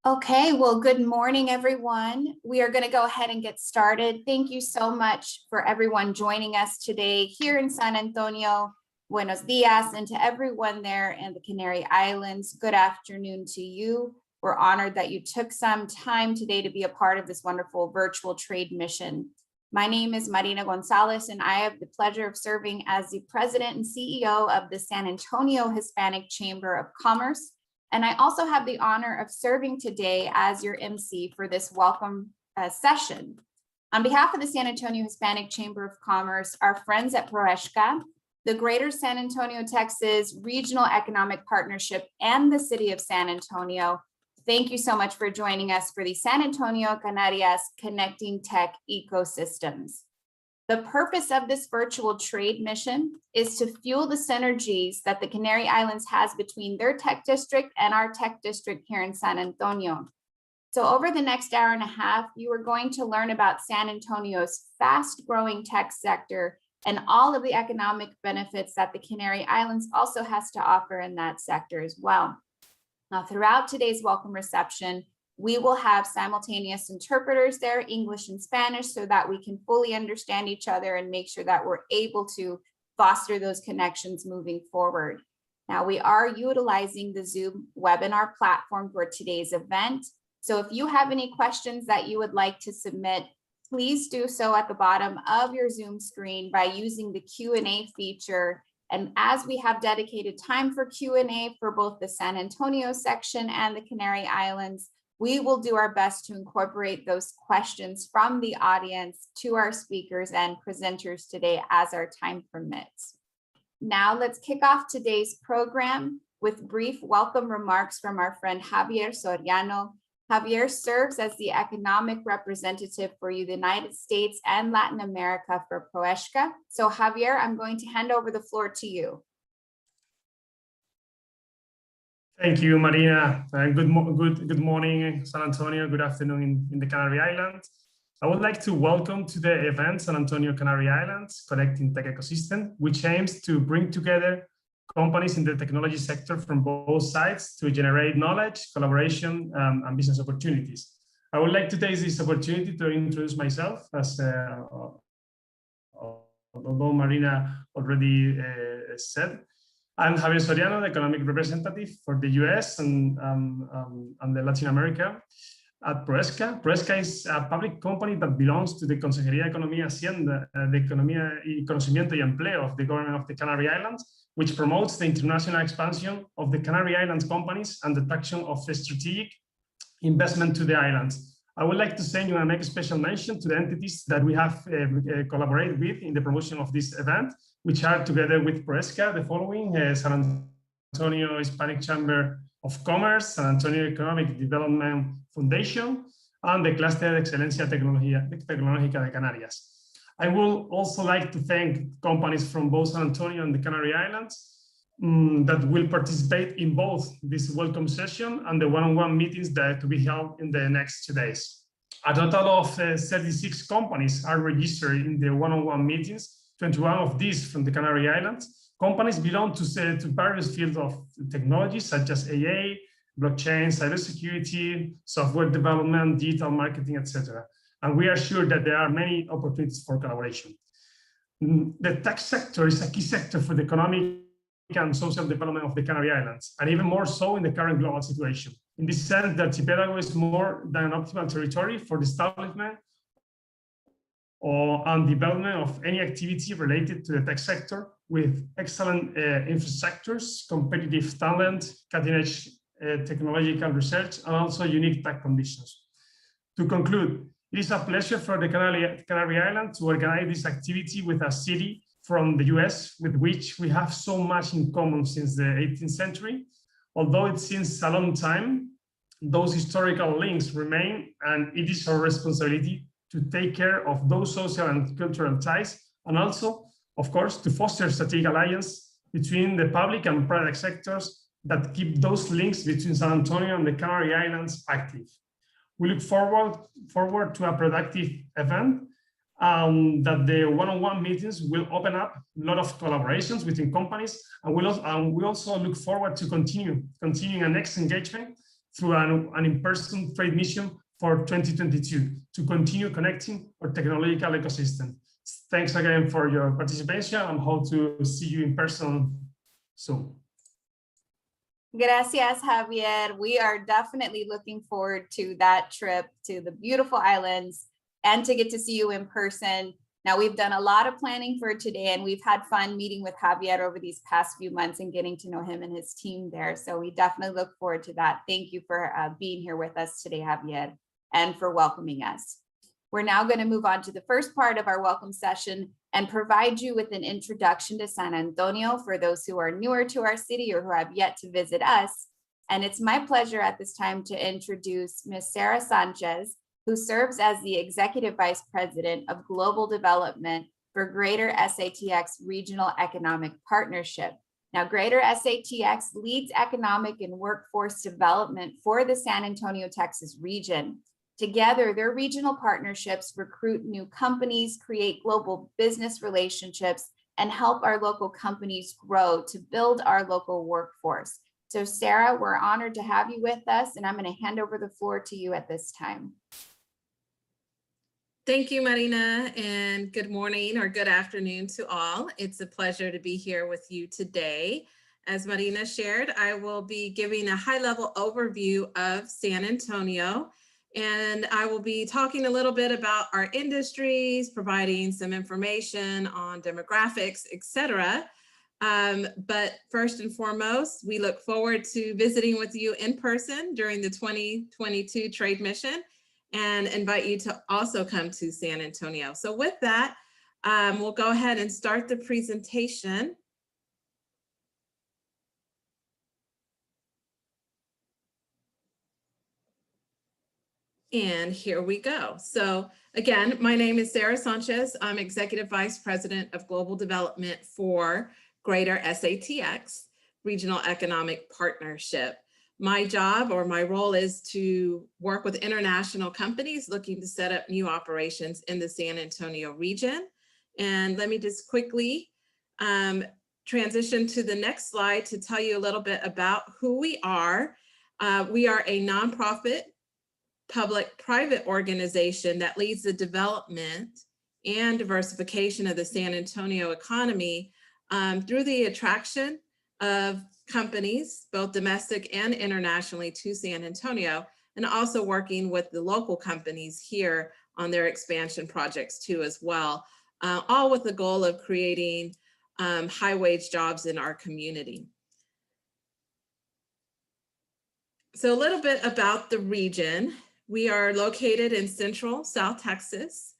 Okay, well, good morning, everyone. We are going to go ahead and get started. Thank you so much for everyone joining us today here in San Antonio. Buenos dias, and to everyone there in the Canary Islands, good afternoon to you. We're honored that you took some time today to be a part of this wonderful virtual trade mission. My name is Marina Gonzalez, and I have the pleasure of serving as the president and CEO of the San Antonio Hispanic Chamber of Commerce. And I also have the honor of serving today as your MC for this welcome session. On behalf of the San Antonio Hispanic Chamber of Commerce, our friends at ProESHCA, the Greater San Antonio, Texas Regional Economic Partnership, and the City of San Antonio, thank you so much for joining us for the San Antonio Canarias Connecting Tech Ecosystems. The purpose of this virtual trade mission is to fuel the synergies that the Canary Islands has between their tech district and our tech district here in San Antonio. So over the next hour and a half, you are going to learn about San Antonio's fast-growing tech sector and all of the economic benefits that the Canary Islands also has to offer in that sector as well. Now, throughout today's welcome reception, we will have simultaneous interpreters there, English and Spanish, so that we can fully understand each other and make sure that we're able to foster those connections moving forward. Now, we are utilizing the Zoom webinar platform for today's event. So if you have any questions that you would like to submit, please do so at the bottom of your Zoom screen by using the Q&A feature. And as we have dedicated time for Q&A for both the San Antonio section and the Canary Islands, we will do our best to incorporate those questions from the audience to our speakers and presenters today as our time permits. Now let's kick off today's program with brief welcome remarks from our friend Javier Soriano. Javier serves as the economic representative for the United States and Latin America for ProESHCA. So Javier, I'm going to hand over the floor to you. Thank you, Marina. Good morning, San Antonio. Good afternoon in the Canary Islands. I would like to welcome to the event San Antonio Canary Islands Connecting Tech Ecosystem, which aims to bring together companies in the technology sector from both sides to generate knowledge, collaboration, and business opportunities. I would like to take this opportunity to introduce myself, as although Marina already said. I'm Javier Soriano, the economic representative for the US and the Latin America at ProESHCA. ProESHCA is a public company that belongs to the Consejería de Economía y Hacienda, de Economía y Conocimiento y Empleo of the government of the Canary Islands, which promotes the international expansion of the Canary Islands companies and the attraction of strategic investment to the islands. I would like to send you and make a special mention to the entities that we have collaborated with in the promotion of this event, which are together with ProESHCA, the following: San Antonio Hispanic Chamber of Commerce, San Antonio Economic Development Foundation, and the Cluster de Excelencia Tecnológica de Canarias. I would also like to thank companies from both San Antonio and the Canary Islands that will participate in both this welcome session and the one-on-one meetings that to be held in the next 2 days. A total of 36 companies are registered in the one-on-one meetings. 21 of these from the Canary Islands. Companies belong to various fields of technology, such as AI, blockchain, cybersecurity, software development, digital marketing, etc. And we are sure that there are many opportunities for collaboration. The tech sector is a key sector for the economic and social development of the Canary Islands, and even more so in the current global situation. In this sense, the archipelago is more than an optimal territory for the establishment and development of any activity related to the tech sector, with excellent infrastructures, competitive talent, cutting-edge technological research, and also unique tech conditions. To conclude, it is a pleasure for the Canary Islands to organize this activity with a city from the US, with which we have so much in common since the 18th century. Although it seems a long time, those historical links remain, and it is our responsibility to take care of those social and cultural ties, and also, of course, to foster strategic alliance between the public and private sectors that keep those links between San Antonio and the Canary Islands active. We look forward to a productive event, that the one-on-one meetings will open up a lot of collaborations between companies, and we also look forward to continuing our next engagement through an in-person trade mission for 2022 to continue connecting our technological ecosystem. Thanks again for your participation and hope to see you in person soon. Gracias, Javier. We are definitely looking forward to that trip to the beautiful islands and to get to see you in person. Now, we've done a lot of planning for today, and we've had fun meeting with Javier over these past few months and getting to know him and his team there. So we definitely look forward to that. Thank you for being here with us today, Javier, and for welcoming us. We're now going to move on to the first part of our welcome session and provide you with an introduction to San Antonio for those who are newer to our city or who have yet to visit us. And it's my pleasure at this time to introduce Ms. Sarah Sanchez, who serves as the Executive Vice President of Global Development for Greater SAHCC Regional Economic Partnership. Now, Greater SAHCC leads economic and workforce development for the San Antonio, Texas region. Together, their regional partnerships recruit new companies, create global business relationships, and help our local companies grow to build our local workforce. So Sarah, we're honored to have you with us, and I'm going to hand over the floor to you at this time. Thank you, Marina, and good morning or good afternoon to all. It's a pleasure to be here with you today. As Marina shared, I will be giving a high-level overview of San Antonio, and I will be talking a little bit about our industries, providing some information on demographics, etc. But first and foremost, we look forward to visiting with you in person during the 2022 trade mission, and invite you to also come to San Antonio. So with that, we'll go ahead and start the presentation. And here we go. So again, my name is Sarah Sanchez. I'm Executive Vice President of Global Development for Greater SAHCC Regional Economic Partnership. My job or my role is to work with international companies looking to set up new operations in the San Antonio region. And let me just quickly transition to the next slide to tell you a little bit about who we are. We are a nonprofit public-private organization that leads the development and diversification of the San Antonio economy through the attraction of companies, both domestic and internationally, to San Antonio, and also working with the local companies here on their expansion projects too as well, all with the goal of creating high-wage jobs in our community. So a little bit about the region. We are located in Central South Texas.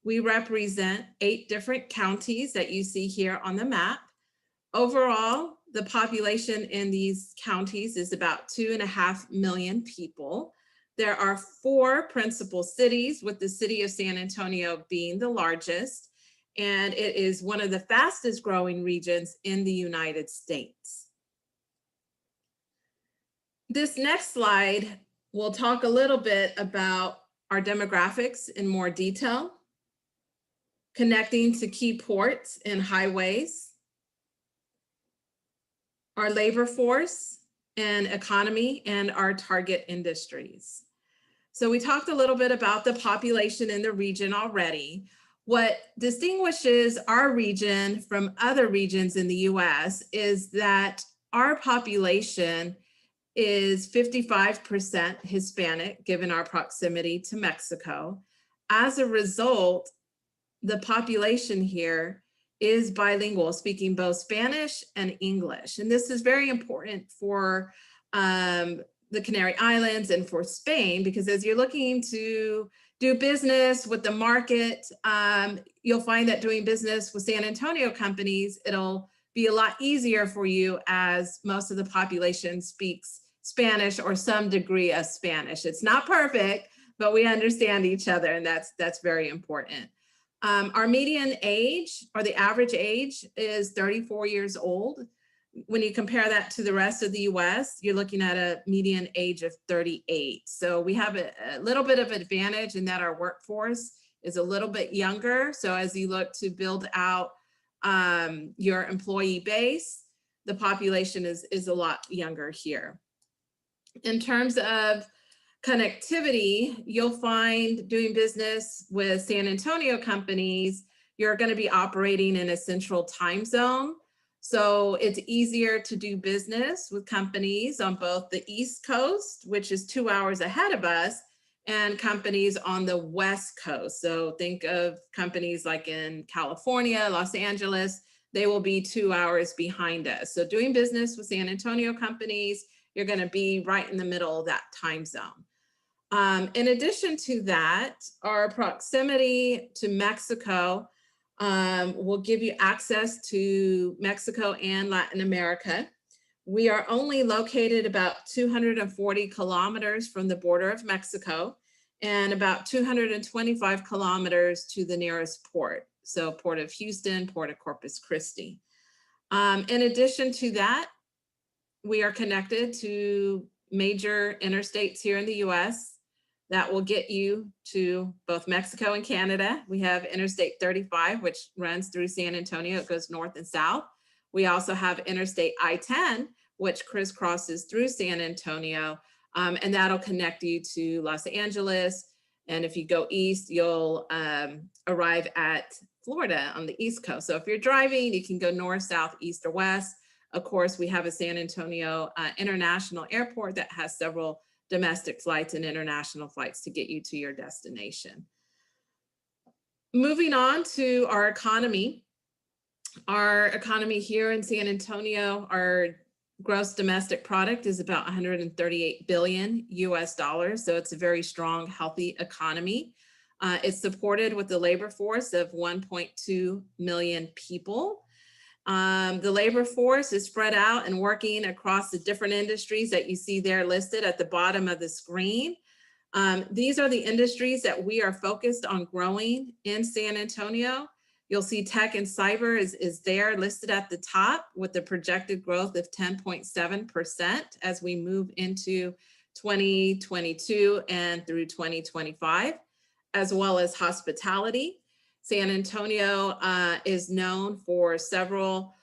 We represent 8 different counties that you see here on the map. Overall, the population in these counties is about 2.5 million people. There are 4 principal cities, with the city of San Antonio being the largest, and it is one of the fastest growing regions in the United States. This next slide will talk a little bit about our demographics in more detail, connecting to key ports and highways, our labor force and economy, and our target industries. So we talked a little bit about the population in the region already. What distinguishes our region from other regions in the US is that our population is 55% Hispanic, given our proximity to Mexico. As a result, the population here is bilingual, speaking both Spanish and English. And this is very important for the Canary Islands and for Spain, because as you're looking to do business with the market, you'll find that doing business with San Antonio companies, it'll be a lot easier for you as most of the population speaks Spanish or some degree of Spanish. It's not perfect, but we understand each other, and that's very important. Our median age, or the average age, is 34 years old. When you compare that to the rest of the US, you're looking at a median age of 38. So we have a little bit of advantage in that our workforce is a little bit younger. So as you look to build out your employee base, the population is a lot younger here. In terms of connectivity, you'll find doing business with San Antonio companies, you're going to be operating in a central time zone. So it's easier to do business with companies on both the East Coast, which is 2 hours ahead of us, and companies on the West Coast. So think of companies like in California, Los Angeles, they will be 2 hours behind us. So doing business with San Antonio companies, you're going to be right in the middle of that time zone. In addition to that, our proximity to Mexico will give you access to Mexico and Latin America. We are only located about 240 kilometers from the border of Mexico and about 225 kilometers to the nearest port. So Port of Houston, Port of Corpus Christi. In addition to that, we are connected to major interstates here in the US that will get you to both Mexico and Canada. We have Interstate 35, which runs through San Antonio. It goes north and south. We also have Interstate I-10, which crisscrosses through San Antonio, and that'll connect you to Los Angeles. And if you go east, you'll arrive at Florida on the East Coast. So if you're driving, you can go north, south, east, or west. Of course, we have a San Antonio International Airport that has several domestic flights and international flights to get you to your destination. Moving on to our economy. Our economy here in San Antonio, our gross domestic product is about 138 billion US dollars. So it's a very strong, healthy economy. It's supported with a labor force of 1.2 million people. The labor force is spread out and working across the different industries that you see there listed at the bottom of the screen. These are the industries that we are focused on growing in San Antonio. You'll see tech and cyber is there listed at the top with the projected growth of 10.7% as we move into 2022 and through 2025, as well as hospitality. San Antonio is known for several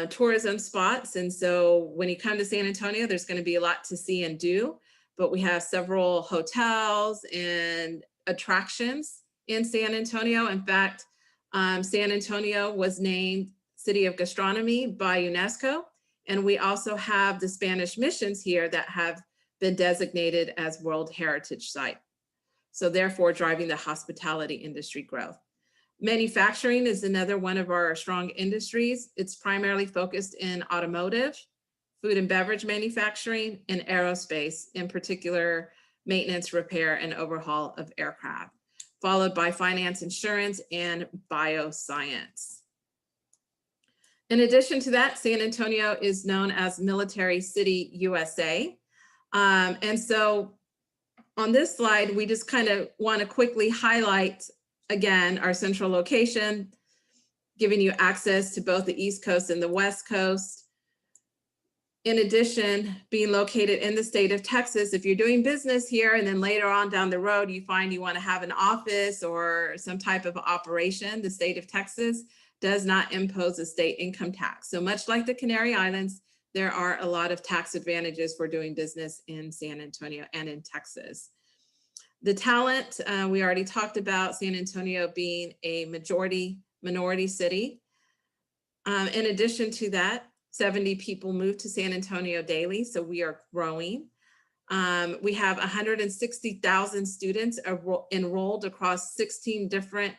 tourism spots. And so when you come to San Antonio, there's going to be a lot to see and do, but we have several hotels and attractions in San Antonio. In fact, San Antonio was named City of Gastronomy by UNESCO. And we also have the Spanish missions here that have been designated as World Heritage Site. So therefore driving the hospitality industry growth. Manufacturing is another one of our strong industries. It's primarily focused in automotive, food and beverage manufacturing, and aerospace, in particular, maintenance, repair, and overhaul of aircraft, followed by finance, insurance, and bioscience. In addition to that, San Antonio is known as Military City, USA. And so on this slide, we just kind of want to quickly highlight again, our central location, giving you access to both the East Coast and the West Coast. In addition, being located in the state of Texas, if you're doing business here and then later on down the road, you find you want to have an office or some type of operation, the state of Texas does not impose a state income tax. So much like the Canary Islands, there are a lot of tax advantages for doing business in San Antonio and in Texas. The talent, we already talked about San Antonio being a minority city. In addition to that, 70 people move to San Antonio daily, so we are growing. We have 160,000 students enrolled across 16 different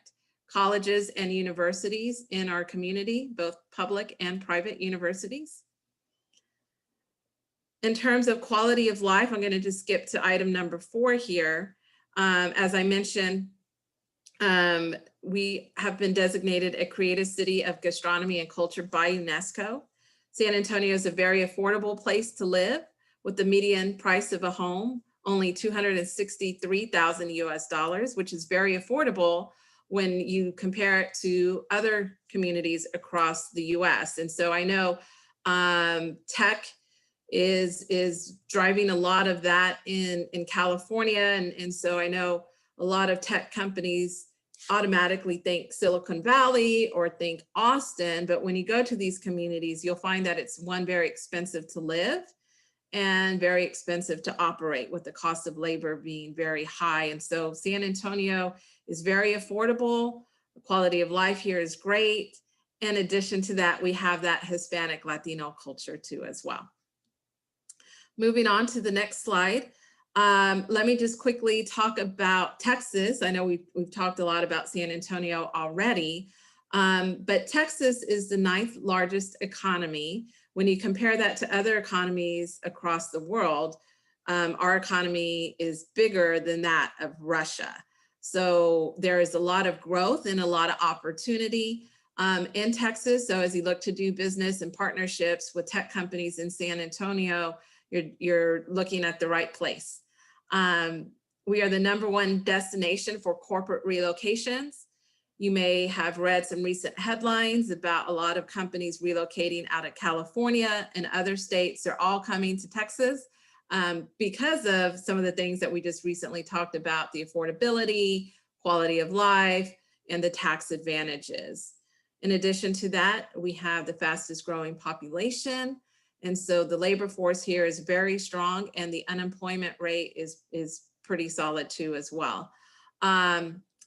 colleges and universities in our community, both public and private universities. In terms of quality of life, I'm going to just skip to item number 4 here. As I mentioned, we have been designated a creative city of gastronomy and culture by UNESCO. San Antonio is a very affordable place to live with the median price of a home, only $263,000 US dollars, which is very affordable when you compare it to other communities across the US. And so I know tech is driving a lot of that in California. And so I know a lot of tech companies automatically think Silicon Valley or think Austin, but when you go to these communities, you'll find that it's one, very expensive to live, and very expensive to operate, with the cost of labor being very high. And so San Antonio is very affordable. The quality of life here is great. In addition to that, we have that Hispanic Latino culture too as well. Moving on to the next slide. Let me just quickly talk about Texas. I know we've talked a lot about San Antonio already, but Texas is the 9th largest economy. When you compare that to other economies across the world, our economy is bigger than that of Russia. So there is a lot of growth and a lot of opportunity in Texas. So as you look to do business and partnerships with tech companies in San Antonio, you're looking at the right place. We are the #1 destination for corporate relocations. You may have read some recent headlines about a lot of companies relocating out of California and other states. They're all coming to Texas because of some of the things that we just recently talked about, the affordability, quality of life, and the tax advantages. In addition to that, we have the fastest growing population. And so the labor force here is very strong, and the unemployment rate is pretty solid too as well.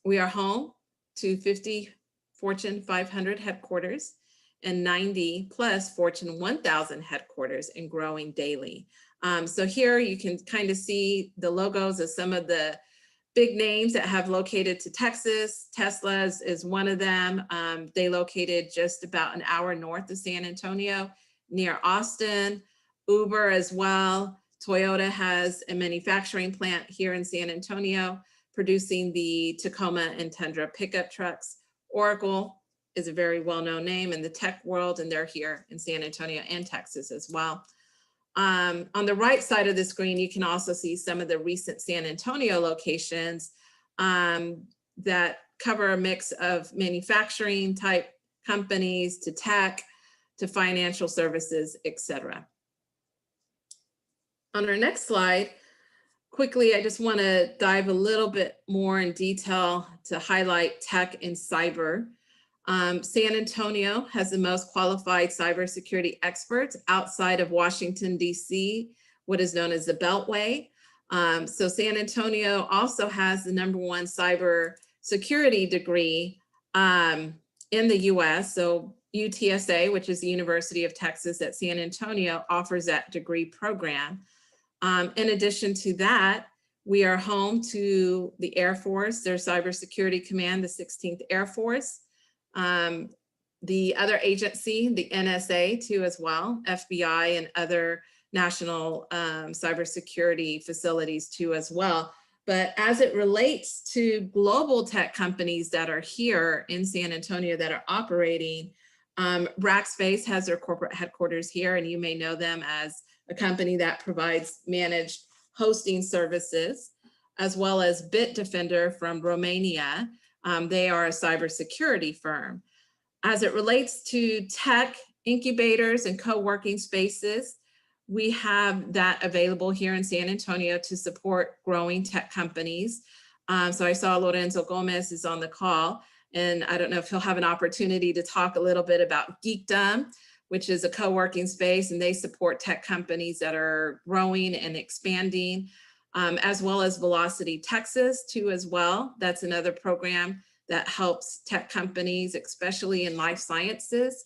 We are home to 50 Fortune 500 headquarters and 90 plus Fortune 1000 headquarters, and growing daily. So here you can kind of see the logos of some of the big names that have located to Texas. Tesla is one of them. They located just about an hour north of San Antonio, near Austin. Uber as well. Toyota has a manufacturing plant here in San Antonio, producing the Tacoma and Tundra pickup trucks. Oracle is a very well-known name in the tech world, and they're here in San Antonio and Texas as well. On the right side of the screen, you can also see some of the recent San Antonio locations that cover a mix of manufacturing type companies to tech, to financial services, etc. On our next slide, quickly, I just want to dive a little bit more in detail to highlight tech and cyber. San Antonio has the most qualified cybersecurity experts outside of Washington, D.C., what is known as the Beltway. So San Antonio also has the #1 cyber security degree in the US. So UTSA, which is the University of Texas at San Antonio, offers that degree program. In addition to that, we are home to the Air Force, their cybersecurity command, the 16th Air Force. The other agency, the NSA too as well, FBI and other national cybersecurity facilities too as well. But as it relates to global tech companies that are here in San Antonio that are operating, Rackspace has their corporate headquarters here, and you may know them as a company that provides managed hosting services, as well as Bitdefender from Romania. They are a cybersecurity firm. As it relates to tech incubators and co-working spaces, we have that available here in San Antonio to support growing tech companies. So I saw Lorenzo Gomez is on the call, and I don't know if he'll have an opportunity to talk a little bit about Geekdom, which is a co-working space, and they support tech companies that are growing and expanding, as well as Velocity Texas too as well. That's another program that helps tech companies, especially in life sciences,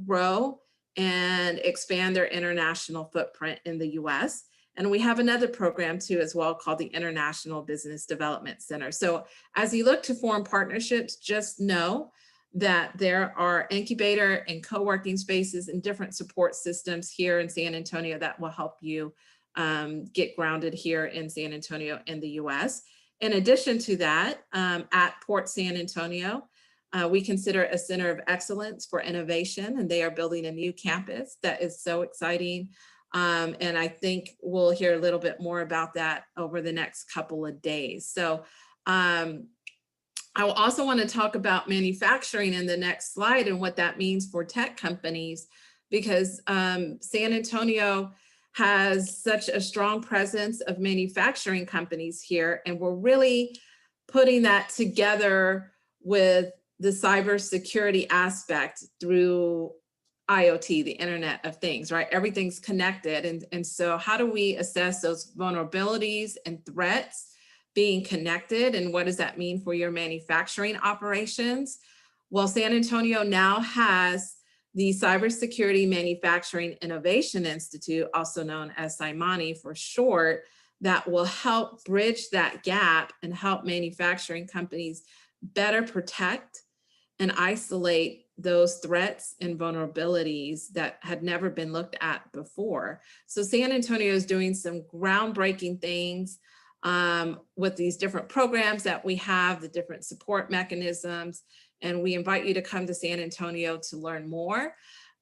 grow and expand their international footprint in the US. And we have another program too as well called the International Business Development Center. So as you look to form partnerships, just know that there are incubator and co-working spaces and different support systems here in San Antonio that will help you get grounded here in San Antonio in the US. In addition to that, at Port San Antonio, we consider a center of excellence for innovation, and they are building a new campus that is so exciting. And I think we'll hear a little bit more about that over the next couple of days. So I will also want to talk about manufacturing in the next slide and what that means for tech companies, because San Antonio has such a strong presence of manufacturing companies here, and we're really putting that together with the cybersecurity aspect through IoT, the Internet of Things, right? Everything's connected. And so how do we assess those vulnerabilities and threats being connected? And what does that mean for your manufacturing operations? Well, San Antonio now has the Cybersecurity Manufacturing Innovation Institute, also known as CIMANI for short, that will help bridge that gap and help manufacturing companies better protect and isolate those threats and vulnerabilities that had never been looked at before. So San Antonio is doing some groundbreaking things with these different programs that we have, the different support mechanisms, and we invite you to come to San Antonio to learn more.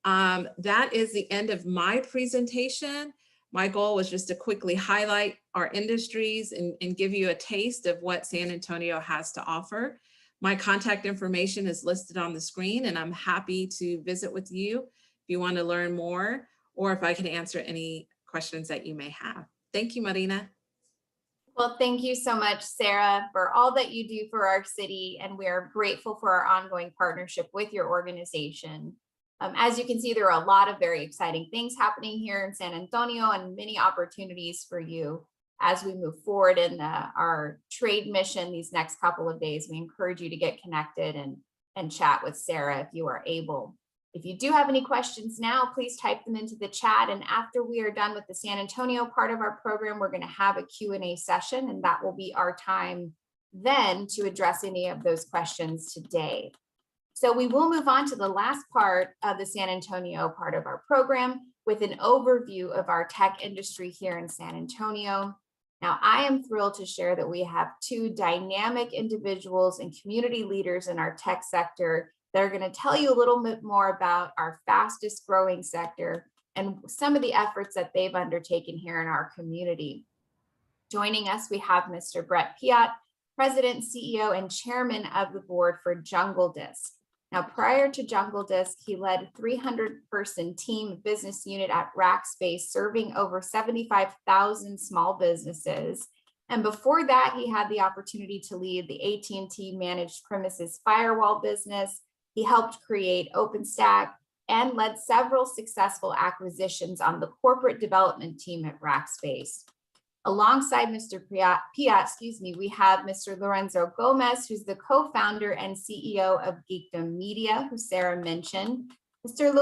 That is the end of my presentation. My goal was just to quickly highlight our industries and give you a taste of what San Antonio has to offer. My contact information is listed on the screen, and I'm happy to visit with you if you want to learn more, or if I can answer any questions that you may have. Thank you, Marina. Well, thank you so much, Sarah, for all that you do for our city, and we are grateful for our ongoing partnership with your organization. As you can see, there are a lot of very exciting things happening here in San Antonio and many opportunities for you as we move forward in our trade mission these next couple of days. We encourage you to get connected and chat with Sarah if you are able. If you do have any questions now, please type them into the chat. And after we are done with the San Antonio part of our program, we're going to have a Q&A session, and that will be our time then to address any of those questions today. So we will move on to the last part of the San Antonio part of our program with an overview of our tech industry here in San Antonio. Now, I am thrilled to share that we have two dynamic individuals and community leaders in our tech sector that are going to tell you a little bit more about our fastest growing sector and some of the efforts that they've undertaken here in our community. Joining us, we have Mr. Brett Piatt, President, CEO, and Chairman of the Board for Jungle Disc. Now, prior to Jungle Disc, he led a 300-person team business unit at Rackspace, serving over 75,000 small businesses. And before that, he had the opportunity to lead the AT&T managed premises firewall business. He helped create OpenStack and led several successful acquisitions on the corporate development team at Rackspace. Alongside Mr. Piatt, we have Mr. Lorenzo Gomez, who's the co-founder and CEO of Geekdom Media, who Sarah mentioned. Mr.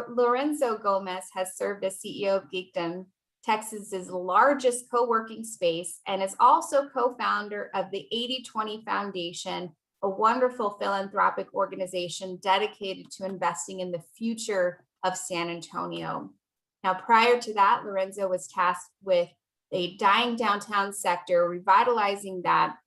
Lorenzo Gomez has served as CEO of Geekdom, Texas's largest co-working space, and is also co-founder of the 80/20 Foundation, a wonderful philanthropic organization dedicated to investing in the future of San Antonio. Now, prior to that, Lorenzo was tasked with a dying downtown sector, revitalizing that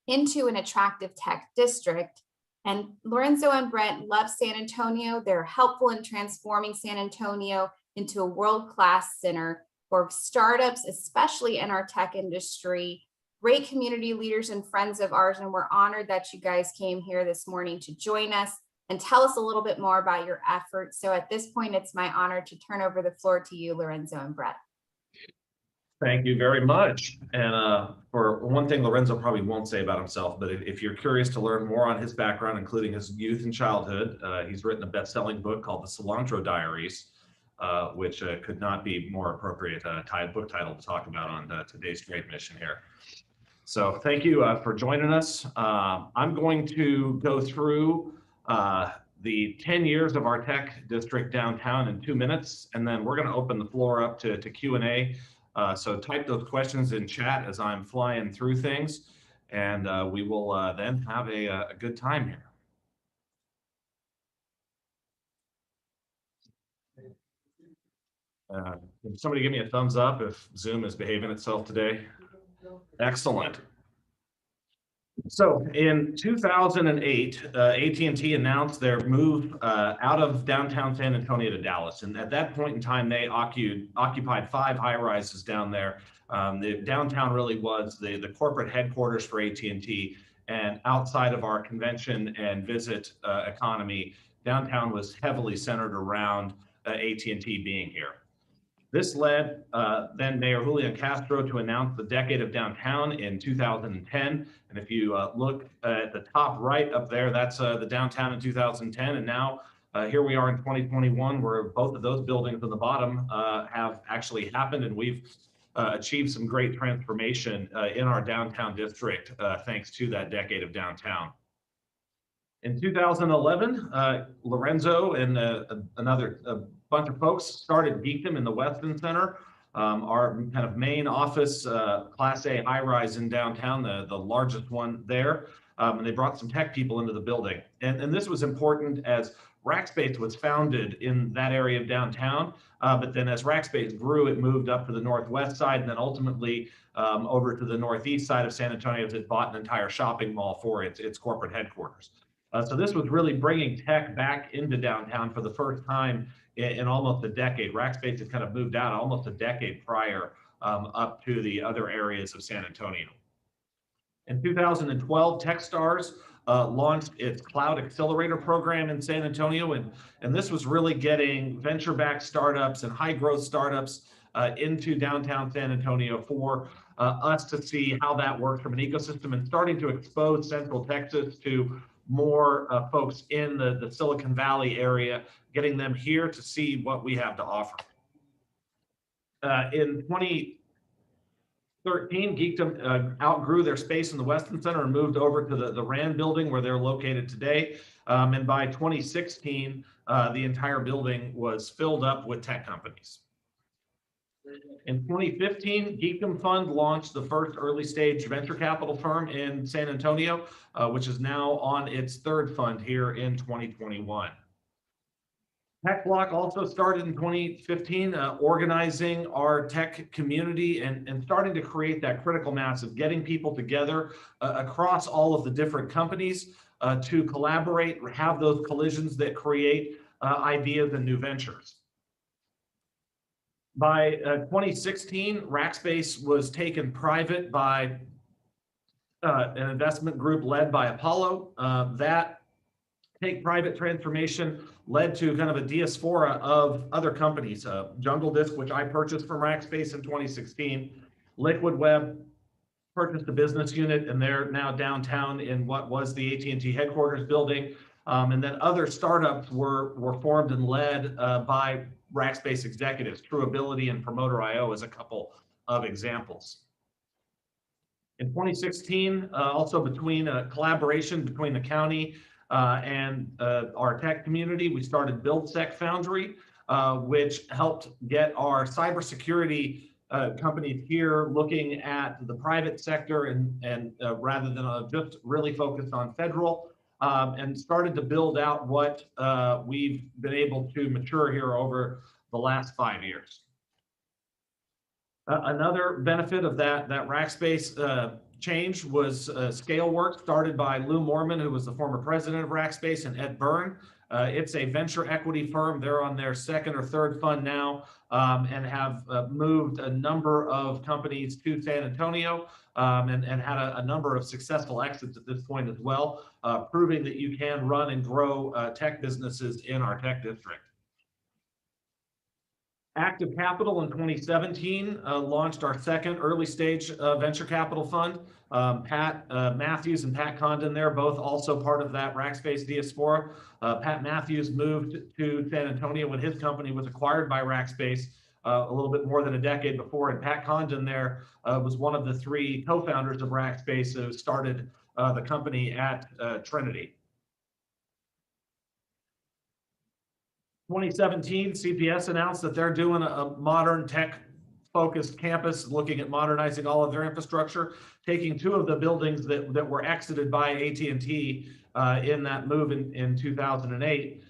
into an attractive tech district. And Lorenzo and Brett love San Antonio. They're helpful in transforming San Antonio into a world-class center for startups, especially in our tech industry. Great community leaders and friends of ours, and we're honored that you guys came here this morning to join us and tell us a little bit more about your efforts. So at this point, it's my honor to turn over the floor to you, Lorenzo and Brett. Thank you very much. And for one thing, Lorenzo probably won't say about himself, but if you're curious to learn more on his background, including his youth and childhood, he's written a best-selling book called The Cilantro Diaries, which could not be more appropriate book title to talk about on today's trade mission here. So thank you for joining us. I'm going to go through the 10 years of our tech district downtown in 2 minutes, and then we're going to open the floor up to Q&A. So type those questions in chat as I'm flying through things, and we will then have a good time here. Can somebody give me a thumbs up if Zoom is behaving itself today? Excellent. So in 2008, AT&T announced their move out of downtown San Antonio to Dallas. And at that point in time, they occupied 5 high-rises down there. The downtown really was the corporate headquarters for AT&T. And outside of our convention and visit economy, downtown was heavily centered around AT&T being here. This led then Mayor Julian Castro to announce the Decade of Downtown in 2010. And if you look at the top right up there, that's the downtown in 2010. And now Here we are in 2021, where both of those buildings on the bottom have actually happened, and we've achieved some great transformation in our downtown district thanks to that decade of downtown. In 2011, Lorenzo and a bunch of folks started Geekdom in the Weston Center, our kind of main office, Class A high-rise in downtown, the largest one there. And they brought some tech people into the building. And this was important as Rackspace was founded in that area of downtown. But then as Rackspace grew, it moved up to the northwest side and then ultimately over to the northeast side of San Antonio as it bought an entire shopping mall for its corporate headquarters. So this was really bringing tech back into downtown for the first time in almost a decade. Rackspace had kind of moved out almost a decade prior up to the other areas of San Antonio. In 2012, Techstars launched its Cloud Accelerator program in San Antonio, and this was really getting venture-backed startups and high-growth startups into downtown San Antonio for us to see how that works from an ecosystem and starting to expose Central Texas to more folks in the Silicon Valley area, getting them here to see what we have to offer. In 2013, Geekdom outgrew their space in the Weston Center and moved over to the Rand building where they're located today. And by 2016, the entire building was filled up with tech companies. In 2015, Geekdom Fund launched the first early stage venture capital firm in San Antonio, which is now on its third fund here in 2021. TechBlock also started in 2015, organizing our tech community and starting to create that critical mass of getting people together across all of the different companies to collaborate, have those collisions that create ideas and new ventures. By 2016, Rackspace was taken private by an investment group led by Apollo. That take private transformation led to kind of a diaspora of other companies. Jungle Disk, which I purchased from Rackspace in 2016. Liquid Web purchased a business unit, and they're now downtown in what was the AT&T headquarters building. And then other startups were formed and led by Rackspace executives, TrueAbility and Promoter.io as a couple of examples. In 2016, also between a collaboration between the county and our tech community, we started BuildSec Foundry, which helped get our cybersecurity companies here looking at the private sector and rather than just really focused on federal. And started to build out what we've been able to mature here over the last 5 years. Another benefit of that Rackspace change was ScaleWorks, started by Lou Mormon, who was the former president of Rackspace, and Ed Byrne. It's a venture equity firm. They're on their second or third fund now and have moved a number of companies to San Antonio and had a number of successful exits at this point as well, proving that you can run and grow tech businesses in our tech district. Active Capital in 2017 launched our second early stage venture capital fund. Pat Matthews and Pat Condon there, both also part of that Rackspace diaspora. Pat Matthews moved to San Antonio when his company was acquired by Rackspace a little bit more than a decade before. And Pat Condon there was one of the three co-founders of Rackspace who started the company at Trinity. 2017, CPS announced that they're doing a modern tech-focused campus, looking at modernizing all of their infrastructure, taking two of the buildings that were exited by AT&T in that move in 2008.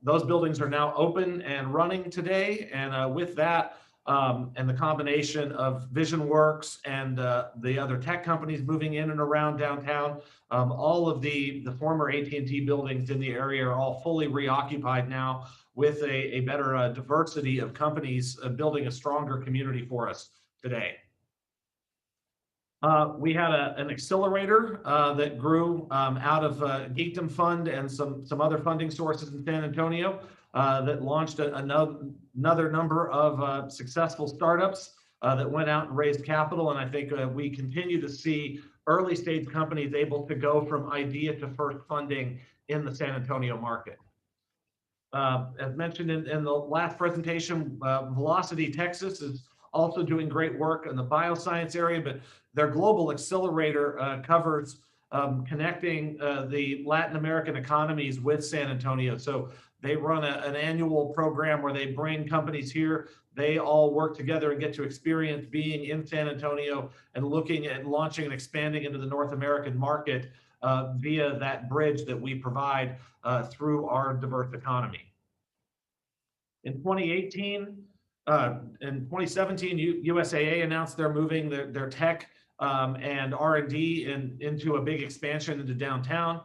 Those buildings are now open and running today, and with that, and the combination of VisionWorks and the other tech companies moving in and around downtown, all of the former AT&T buildings in the area are all fully reoccupied now with a better diversity of companies building a stronger community for us today. We had an accelerator that grew out of Geekdom Fund and some other funding sources in San Antonio that launched another number of successful startups that went out and raised capital. And I think we continue to see early stage companies able to go from idea to first funding in the San Antonio market. As mentioned in the last presentation, Velocity Texas is also doing great work in the bioscience area, but their global accelerator covers connecting the Latin American economies with San Antonio. So they run an annual program where they bring companies here. They all work together and get to experience being in San Antonio and looking at launching and expanding into the North American market via that bridge that we provide through our diverse economy. In 2018, in 2017, USAA announced they're moving their tech and R&D into a big expansion into downtown.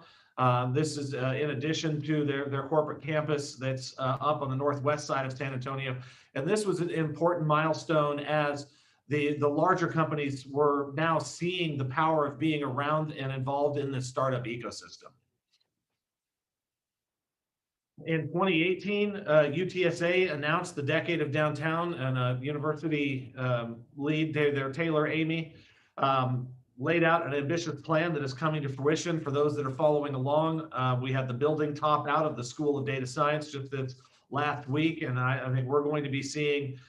This is in addition to their corporate campus that's up on the northwest side of San Antonio. And this was an important milestone as the larger companies were now seeing the power of being around and involved in this startup ecosystem. In 2018, UTSA announced the Decade of Downtown, and university lead, their Taylor Amy, laid out an ambitious plan that is coming to fruition. For those that are following along, we had the building top out of the School of Data Science just this last week, and I think we're going to be seeing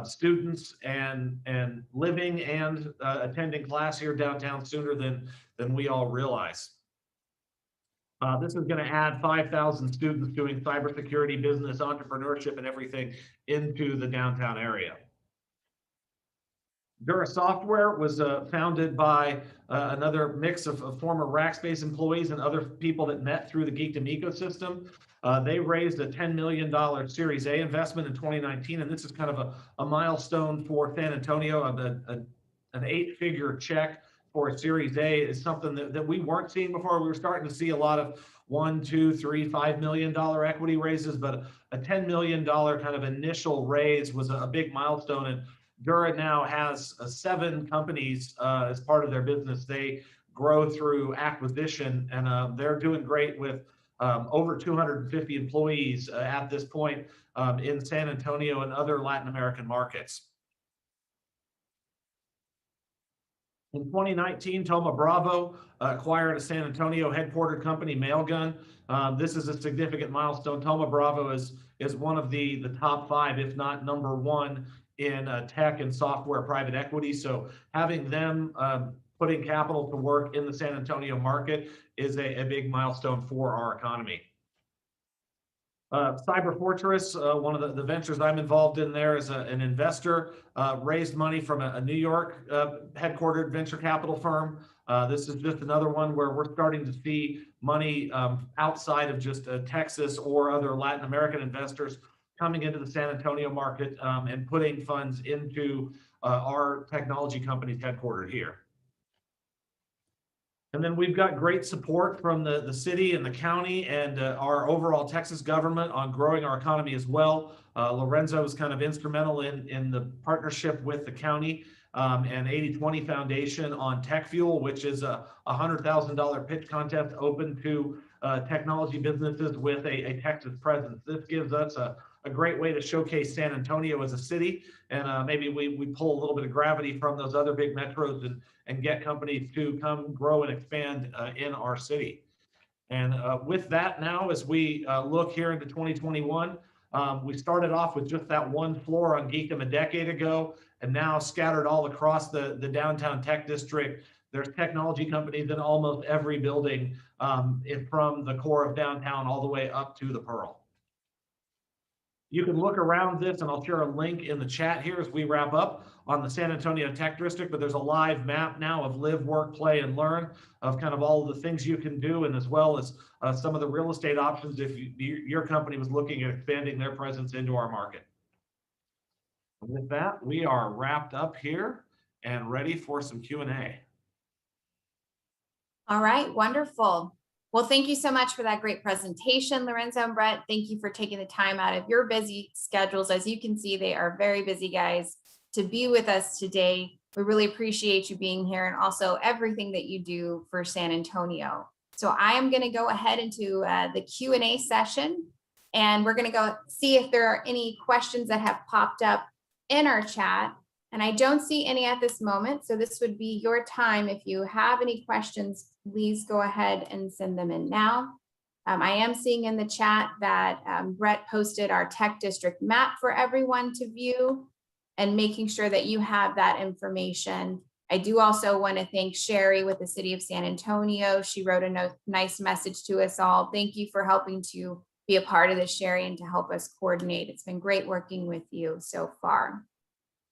students and living and attending class here downtown sooner than we all realize. This is going to add 5,000 students doing cybersecurity, business, entrepreneurship, and everything into the downtown area. Dura Software was founded by another mix of former Rackspace employees and other people that met through the Geekdom ecosystem. They raised a $10 million Series A investment in 2019, and this is kind of a milestone for San Antonio. An 8-figure check for a Series A is something that we weren't seeing before. We were starting to see a lot of $1, $2, $3, $5 million equity raises, but a $10 million kind of initial raise was a big milestone. And Dura now has 7 companies as part of their business. They grow through acquisition, and they're doing great with over 250 employees at this point in San Antonio and other Latin American markets. In 2019, Thoma Bravo acquired a San Antonio headquartered company, Mailgun. This is a significant milestone. Thoma Bravo is one of the top 5, if not number 1, in tech and software private equity. So having them putting capital to work in the San Antonio market is a big milestone for our economy. Cyber Fortress, one of the ventures I'm involved in there as an investor, raised money from a New York headquartered venture capital firm. This is just another one where we're starting to see money outside of just Texas or other Latin American investors coming into the San Antonio market and putting funds into our technology companies headquartered here. And then we've got great support from the city and the county and our overall Texas government on growing our economy as well. Lorenzo is kind of instrumental in the partnership with the county and 80/20 Foundation on Tech Fuel, which is a $100,000 pitch contest open to technology businesses with a Texas presence. This gives us a great way to showcase San Antonio as a city, and maybe we pull a little bit of gravity from those other big metros and get companies to come grow and expand in our city. And with that now, as we look here into 2021, we started off with just that one floor on Geekdom a decade ago, and now scattered all across the downtown tech district. There's technology companies in almost every building from the core of downtown all the way up to the Pearl. You can look around this, and I'll share a link in the chat here as we wrap up on the San Antonio Tech District, but there's a live map now of live, work, play, and learn of kind of all of the things you can do, and as well as some of the real estate options if your company was looking at expanding their presence into our market. And with that, we are wrapped up here and ready for some Q&A. All right, wonderful. Well, thank you so much for that great presentation, Lorenzo and Brett. Thank you for taking the time out of your busy schedules. As you can see, they are very busy guys to be with us today. We really appreciate you being here and also everything that you do for San Antonio. So I am going to go ahead into the Q&A session, and we're going to go see if there are any questions that have popped up in our chat. And I don't see any at this moment, so this would be your time. If you have any questions, please go ahead and send them in now. I am seeing in the chat that Brett posted our tech district map for everyone to view and making sure that you have that information. I do also want to thank Sherry with the City of San Antonio. She wrote a nice message to us all. Thank you for helping to be a part of this, Sherry, and to help us coordinate. It's been great working with you so far.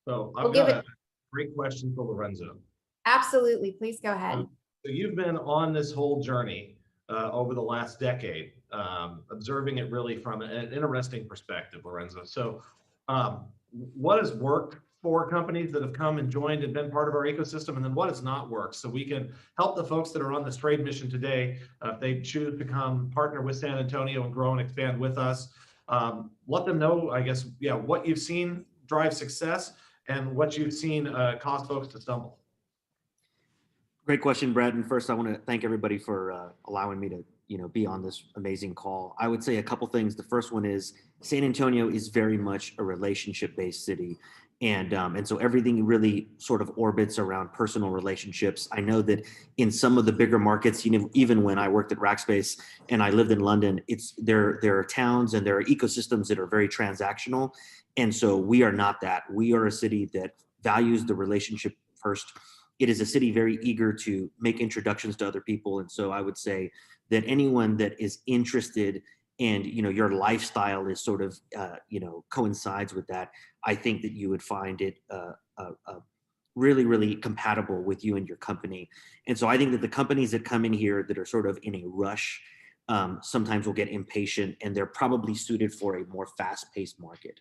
So I've got a great question for Lorenzo. Absolutely, please go ahead. So you've been on this whole journey over the last decade, observing it really from an interesting perspective, Lorenzo. So what has worked for companies that have come and joined and been part of our ecosystem, and then what has not worked, so we can help the folks that are on this trade mission today, if they choose to come partner with San Antonio and grow and expand with us, let them know, I guess, what you've seen drive success and what you've seen cause folks to stumble. Great question, Brett. And first, I want to thank everybody for allowing me to, be on this amazing call. I would say a couple things. The first one is San Antonio is very much a relationship-based city. And so everything really sort of orbits around personal relationships. I know that in some of the bigger markets, even when I worked at Rackspace and I lived in London, there are towns and there are ecosystems that are very transactional. And so we are not that. We are a city that values the relationship first. It is a city very eager to make introductions to other people. And so I would say that anyone that is interested and your lifestyle is sort of coincides with that, I think that you would find it really, really compatible with you and your company. And so I think that the companies that come in here that are sort of in a rush sometimes will get impatient, and they're probably suited for a more fast-paced market.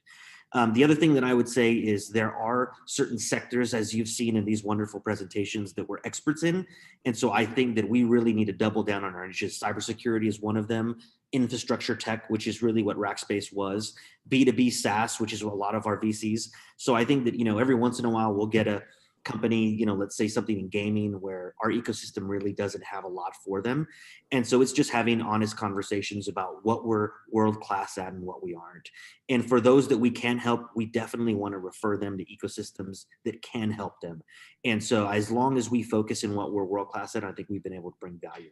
The other thing that I would say is there are certain sectors, as you've seen in these wonderful presentations, that we're experts in. And so I think that we really need to double down on our niches. Cybersecurity is one of them. Infrastructure tech, which is really what Rackspace was. B2B SaaS, which is what a lot of our VCs. So I think that, every once in a while we'll get a company, let's say something in gaming where our ecosystem really doesn't have a lot for them. And so it's just having honest conversations about what we're world-class at and what we aren't. And for those that we can help, we definitely want to refer them to ecosystems that can help them. And so as long as we focus in what we're world-class at, I think we've been able to bring value.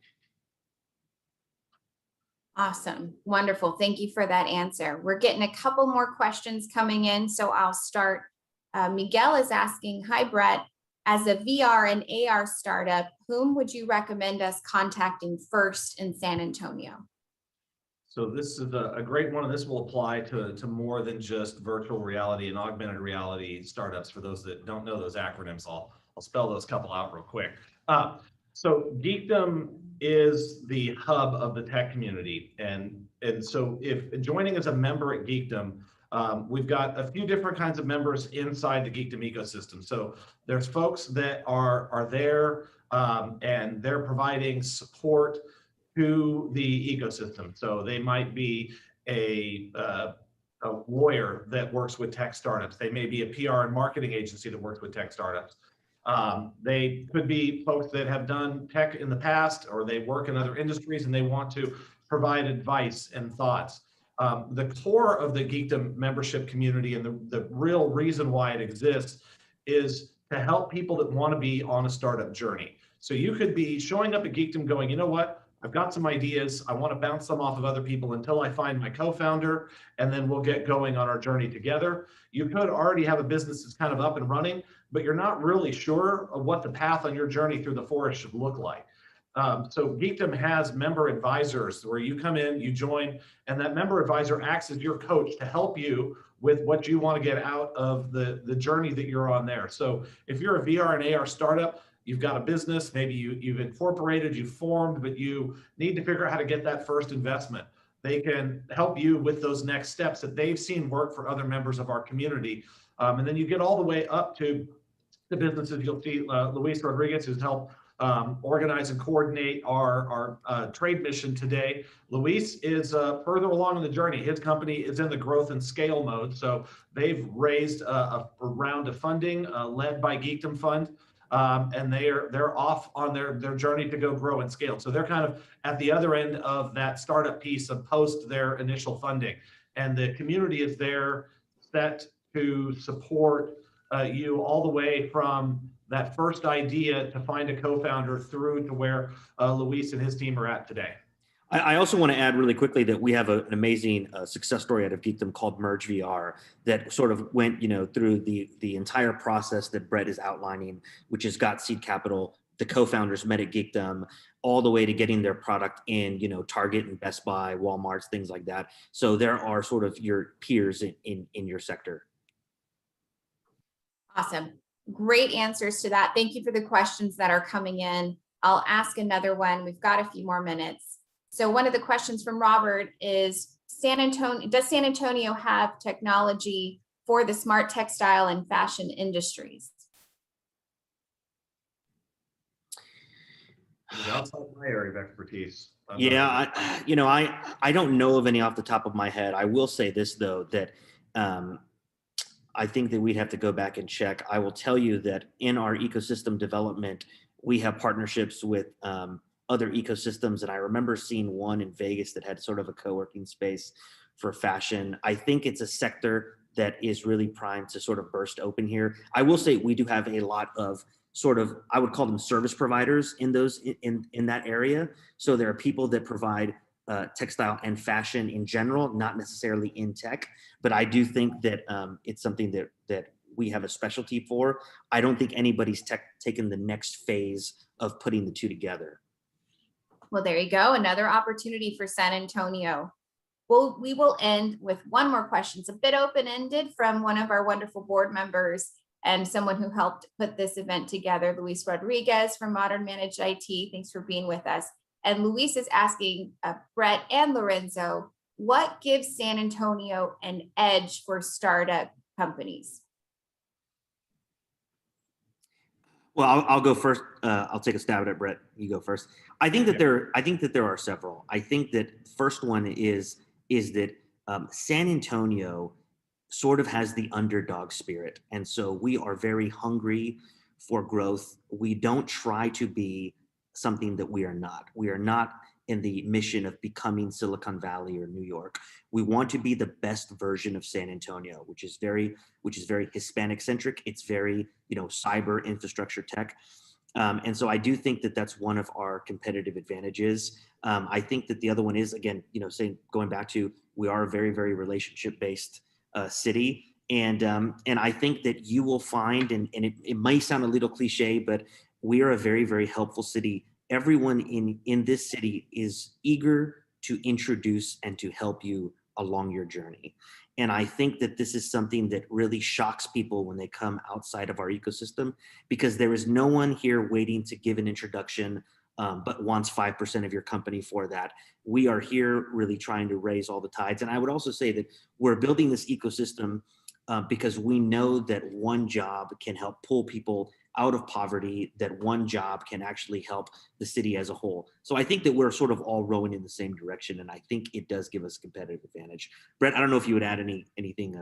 Awesome. Wonderful. Thank you for that answer. We're getting a couple more questions coming in, so I'll start. Miguel is asking, hi, Brett, as a VR and AR startup, whom would you recommend us contacting first in San Antonio? So this is a great one, and this will apply to more than just virtual reality and augmented reality startups. For those that don't know those acronyms, I'll spell those couple out real quick. So Geekdom is the hub of the tech community. And so if joining as a member at Geekdom, we've got a few different kinds of members inside the Geekdom ecosystem. So there's folks that are there and they're providing support to the ecosystem. So they might be a lawyer that works with tech startups. They may be a PR and marketing agency that works with tech startups. They could be folks that have done tech in the past, or they work in other industries and they want to provide advice and thoughts. The core of the Geekdom membership community and the real reason why it exists is to help people that want to be on a startup journey. So you could be showing up at Geekdom going, you know what, I've got some ideas. I want to bounce them off of other people until I find my co-founder, and then we'll get going on our journey together. You could already have a business that's kind of up and running, but you're not really sure of what the path on your journey through the forest should look like. So Geekdom has member advisors where you come in, you join, and that member advisor acts as your coach to help you with what you want to get out of the journey that you're on there. So if you're a VR and AR startup, you've got a business, maybe you've incorporated, you've formed, but you need to figure out how to get that first investment. They can help you with those next steps that they've seen work for other members of our community. And then you get all the way up to the businesses. You'll see Luis Rodriguez, who's helped organize and coordinate our trade mission today. Luis is further along in the journey. His company is in the growth and scale mode. So they've raised a round of funding led by Geekdom Fund. And they're off on their journey to go grow and scale. So they're kind of at the other end of that startup piece of post their initial funding. And the community is there set to support you all the way from that first idea to find a co-founder through to where Luis and his team are at today. I also want to add really quickly that we have an amazing success story out of Geekdom called Merge VR that sort of went, through the entire process that Brett is outlining, which has got seed capital. The co-founders met at Geekdom, all the way to getting their product in, Target and Best Buy, Walmart's, things like that. So there are sort of your peers in your sector. Awesome. Great answers to that. Thank you for the questions that are coming in. I'll ask another one. We've got a few more minutes. So one of the questions from Robert is, does San Antonio have technology for the smart textile and fashion industries? Outside my area of expertise. Yeah, I don't know of any off the top of my head. I will say this though, that I think that we'd have to go back and check. I will tell you that in our ecosystem development, we have partnerships with other ecosystems. And I remember seeing one in Vegas that had sort of a co-working space for fashion. I think it's a sector that is really primed to sort of burst open here. I will say we do have a lot of sort of, I would call them service providers in those in that area. So there are people that provide textile and fashion in general, not necessarily in tech, but I do think that it's something that we have a specialty for. I don't think anybody's taken the next phase of putting the two together. Well, there you go. Another opportunity for San Antonio. Well, we will end with one more question. It's a bit open-ended from one of our wonderful board members and someone who helped put this event together, Luis Rodriguez from Modern Managed IT. Thanks for being with us. And Luis is asking Brett and Lorenzo, what gives San Antonio an edge for startup companies? Well, I'll go first. I'll take a stab at it, Brett. You go first. I think that there are several. I think that first one is that San Antonio sort of has the underdog spirit, and so we are very hungry for growth. We don't try to be something that we are not. We are not in the mission of becoming Silicon Valley or New York. We want to be the best version of San Antonio, which is very Hispanic centric. It's very, cyber infrastructure tech. And so I do think that that's one of our competitive advantages. I think that the other one is, again, going back to, we are a very, very relationship-based city. And I think that you will find, and it might sound a little cliche, but we are a very, very helpful city. Everyone in this city is eager to introduce and to help you along your journey. And I think that this is something that really shocks people when they come outside of our ecosystem, because there is no one here waiting to give an introduction, but wants 5% of your company for that. We are here really trying to raise all the tides. And I would also say that we're building this ecosystem because we know that one job can help pull people out of poverty, that one job can actually help the city as a whole. So I think that we're sort of all rowing in the same direction, and I think it does give us competitive advantage. Brett, I don't know if you would add anything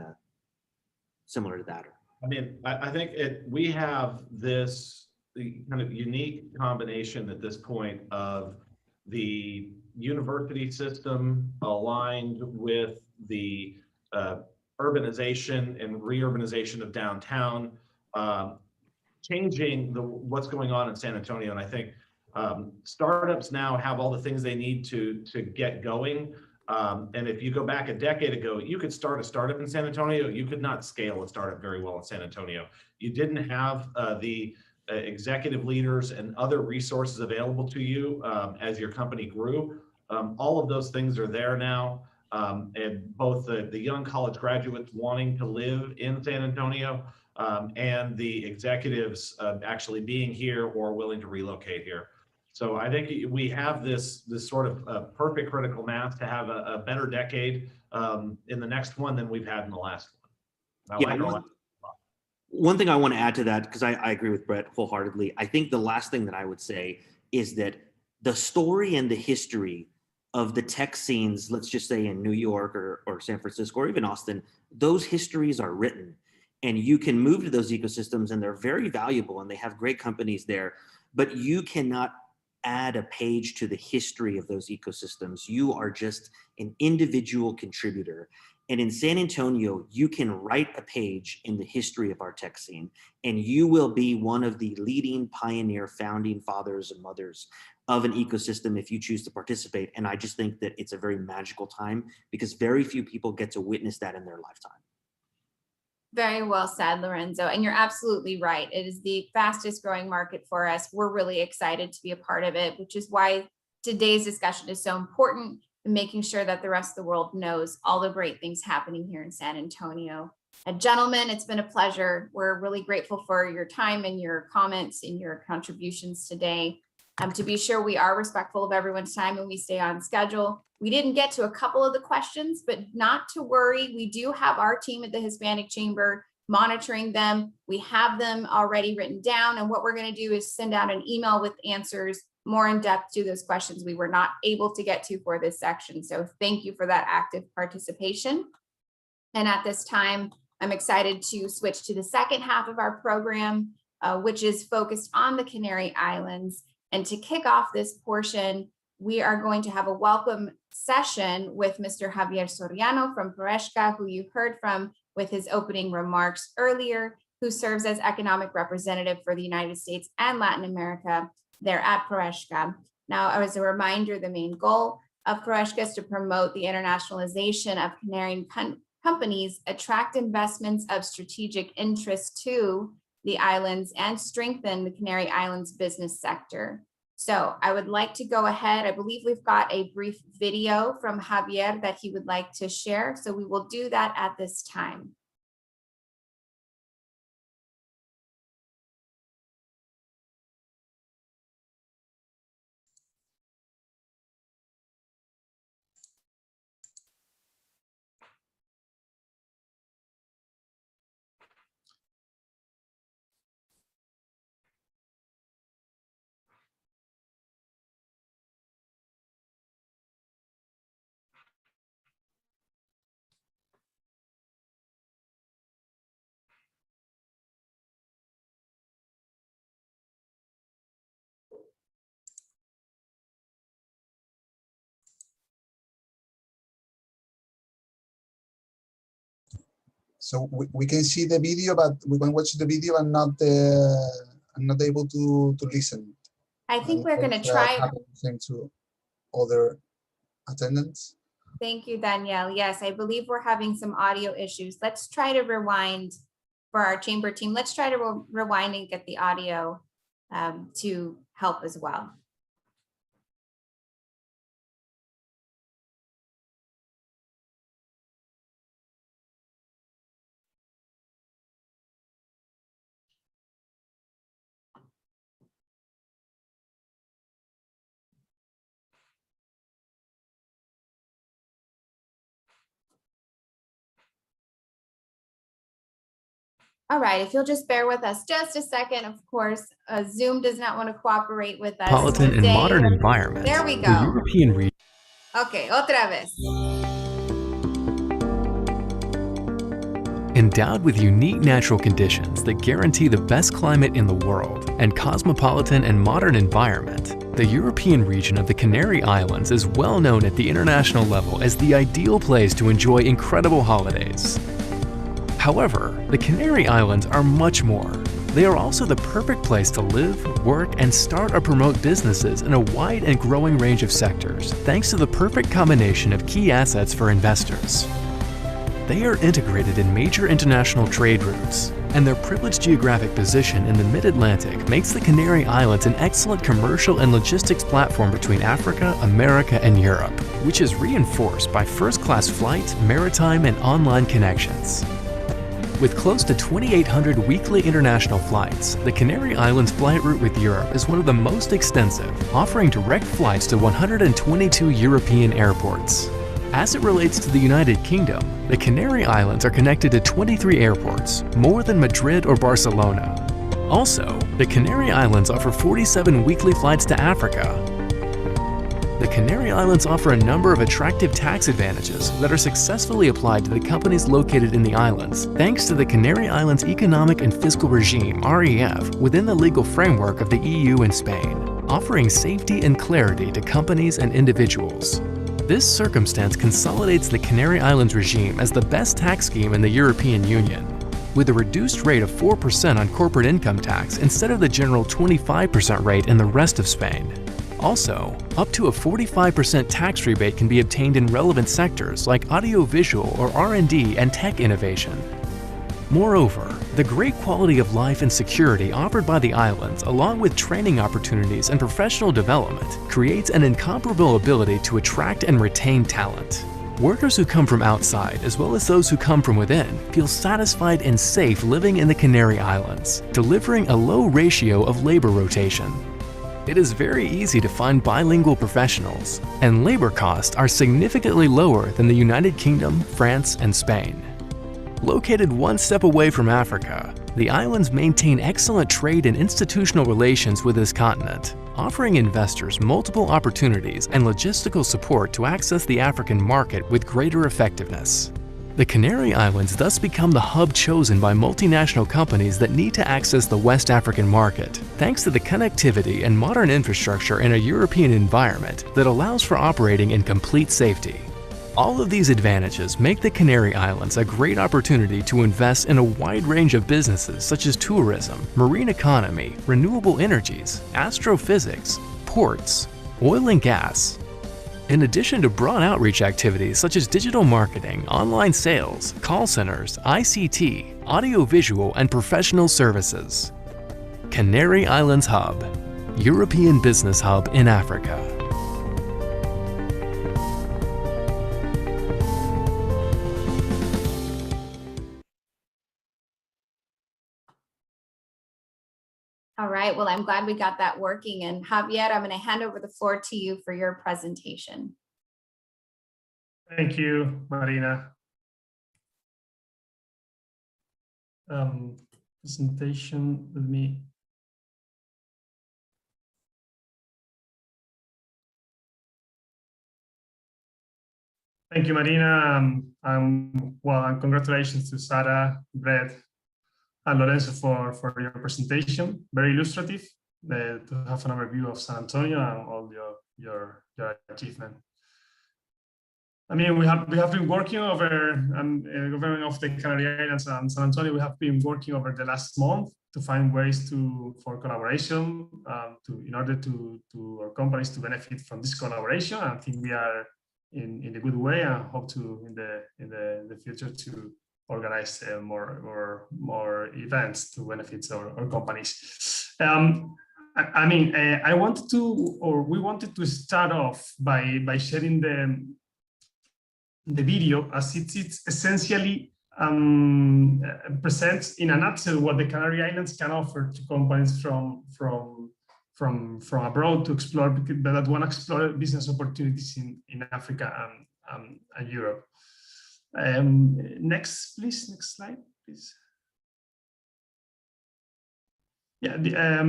similar to that. I mean, I think we have this kind of unique combination at this point of the university system aligned with the urbanization and reurbanization of downtown, changing what's going on in San Antonio. And I think startups now have all the things they need to get going. And if you go back a decade ago, you could start a startup in San Antonio. You could not scale a startup very well in San Antonio. You didn't have the executive leaders and other resources available to you as your company grew. All of those things are there now. And both the young college graduates wanting to live in San Antonio and the executives actually being here or willing to relocate here. So I think we have this sort of perfect critical mass to have a better decade in the next one than we've had in the last one. One thing I want to add to that, because I agree with Brett wholeheartedly. I think the last thing that I would say is that the story and the history of the tech scenes, let's just say in New York or San Francisco or even Austin, those histories are written. And you can move to those ecosystems and they're very valuable and they have great companies there, but you cannot add a page to the history of those ecosystems. You are just an individual contributor. And in San Antonio, you can write a page in the history of our tech scene, and you will be one of the leading pioneer founding fathers and mothers of an ecosystem if you choose to participate. And I just think that it's a very magical time because very few people get to witness that in their lifetime. Very well said, Lorenzo. And you're absolutely right. It is the fastest growing market for us. We're really excited to be a part of it, which is why today's discussion is so important in making sure that the rest of the world knows all the great things happening here in San Antonio. And gentlemen, it's been a pleasure. We're really grateful for your time and your comments and your contributions today. To be sure, we are respectful of everyone's time and we stay on schedule. We didn't get to a couple of the questions, but not to worry. We do have our team at the Hispanic Chamber monitoring them. We have them already written down. And what we're going to do is send out an email with answers more in depth to those questions we were not able to get to for this section. So thank you for that active participation. And at this time, I'm excited to switch to the second half of our program, which is focused on the Canary Islands. And to kick off this portion, we are going to have a welcome session with Mr. Javier Soriano from Proesca, who you heard from with his opening remarks earlier, who serves as economic representative for the United States and Latin America there at Proesca. Now, as a reminder, the main goal of Proesca is to promote the internationalization of Canarian companies, attract investments of strategic interest to the islands, and strengthen the Canary Islands business sector. So I would like to go ahead. I believe we've got a brief video from Javier that he would like to share. So we will do that at this time. So we can see the video, but we can watch the video and not able to listen. I think we're going to try. Same to other attendants. Thank you, Danielle. Yes, I believe we're having some audio issues. Let's try to rewind for our chamber team. Let's try to rewind and get the audio to help as well. All right, if you'll just bear with us just a second, of course, Zoom does not want to cooperate with us. Metropolitan and modern environment. There we go. The European region. Okay, otra vez. Endowed with unique natural conditions that guarantee the best climate in the world and cosmopolitan and modern environment, the European region of the Canary Islands is well known at the international level as the ideal place to enjoy incredible holidays. However, the Canary Islands are much more. They are also the perfect place to live, work, and start or promote businesses in a wide and growing range of sectors, thanks to the perfect combination of key assets for investors. They are integrated in major international trade routes, and their privileged geographic position in the mid-Atlantic makes the Canary Islands an excellent commercial and logistics platform between Africa, America, and Europe, which is reinforced by first-class flight, maritime, and online connections. With close to 2,800 weekly international flights, the Canary Islands flight route with Europe is one of the most extensive, offering direct flights to 122 European airports. As it relates to the United Kingdom, the Canary Islands are connected to 23 airports, more than Madrid or Barcelona. Also, the Canary Islands offer 47 weekly flights to Africa. The Canary Islands offer a number of attractive tax advantages that are successfully applied to the companies located in the islands, thanks to the Canary Islands Economic and Fiscal Regime, REF, within the legal framework of the EU and Spain, offering safety and clarity to companies and individuals. This circumstance consolidates the Canary Islands regime as the best tax scheme in the European Union, with a reduced rate of 4% on corporate income tax instead of the general 25% rate in the rest of Spain. Also, up to a 45% tax rebate can be obtained in relevant sectors like audiovisual or R&D and tech innovation. Moreover, the great quality of life and security offered by the islands, along with training opportunities and professional development, creates an incomparable ability to attract and retain talent. Workers who come from outside, as well as those who come from within, feel satisfied and safe living in the Canary Islands, delivering a low ratio of labor rotation. It is very easy to find bilingual professionals, and labor costs are significantly lower than the United Kingdom, France, and Spain. Located one step away from Africa, the islands maintain excellent trade and institutional relations with this continent, offering investors multiple opportunities and logistical support to access the African market with greater effectiveness. The Canary Islands thus become the hub chosen by multinational companies that need to access the West African market, thanks to the connectivity and modern infrastructure in a European environment that allows for operating in complete safety. All of these advantages make the Canary Islands a great opportunity to invest in a wide range of businesses such as tourism, marine economy, renewable energies, astrophysics, ports, oil and gas. In addition to broad outreach activities such as digital marketing, online sales, call centers, ICT, audiovisual, and professional services. Canary Islands Hub, European business hub in Africa. All right, well, I'm glad we got that working. And Javier, I'm going to hand over the floor to you for your presentation. Thank you, Marina. Presentation with me. Thank you, Marina. And congratulations to Sarah, Brett, and Lorenzo for your presentation. Very illustrative to have an overview of San Antonio and all your achievement. I mean, we have been working over government of the Canary Islands and San Antonio. We have been working over the last month to find ways for collaboration in order to our companies to benefit from this collaboration. I think we are in a good way, and hope to in the future to organize more events to benefit our companies. I mean, we wanted to start off by sharing the video, as it essentially presents in a nutshell what the Canary Islands can offer to companies from abroad to explore, that want to explore business opportunities in Africa and Europe. Next, please. Next slide, please. Yeah, I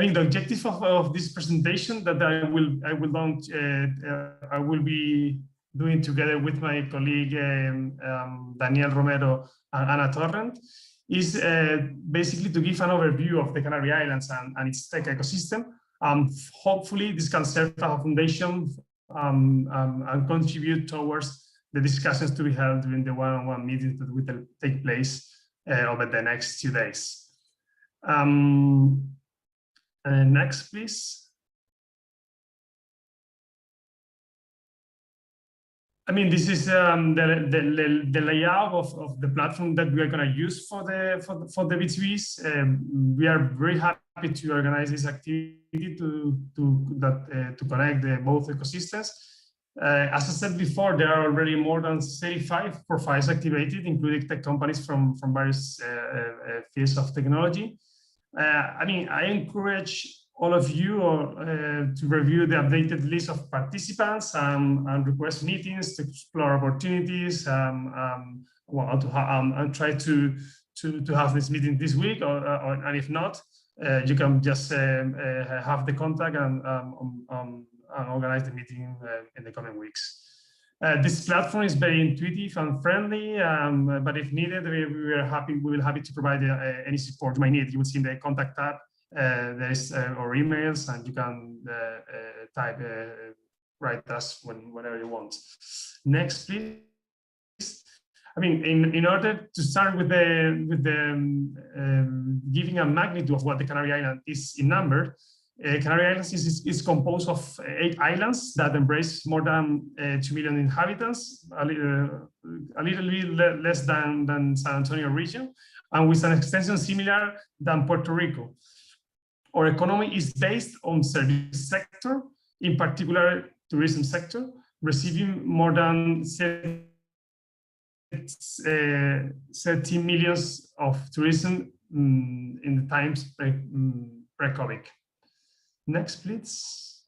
think the objective of this presentation that I will be doing together with my colleague Daniel Romero and Ana Torrent is basically to give an overview of the Canary Islands and its tech ecosystem. Hopefully, this can serve as a foundation and contribute towards the discussions to be held during the one-on-one meetings that will take place over the next 2 days. Next, please. I mean, this is the layout of the platform that we are going to use for the B2Bs. We are very happy to organize this activity to connect both ecosystems. As I said before, there are already more than 35 profiles activated, including tech companies from various fields of technology. I mean, I encourage all of you to review the updated list of participants and request meetings to explore opportunities and try to have this meeting this week, and if not, you can just have the contact and organize the meeting in the coming weeks. This platform is very intuitive and friendly, but if needed, we will be happy to provide any support you might need. You will see in the contact tab there is our emails, and you can type write us whenever you want. Next, please. I mean, in order to start with giving a magnitude of what the Canary Island is in number, Canary Islands is composed of 8 islands that embrace more than 2 million inhabitants, a little bit less than San Antonio region, and with an extension similar than Puerto Rico. Our economy is based on service sector, in particular tourism sector, receiving more than 13 millions of tourism in the times pre-COVID. Next, please.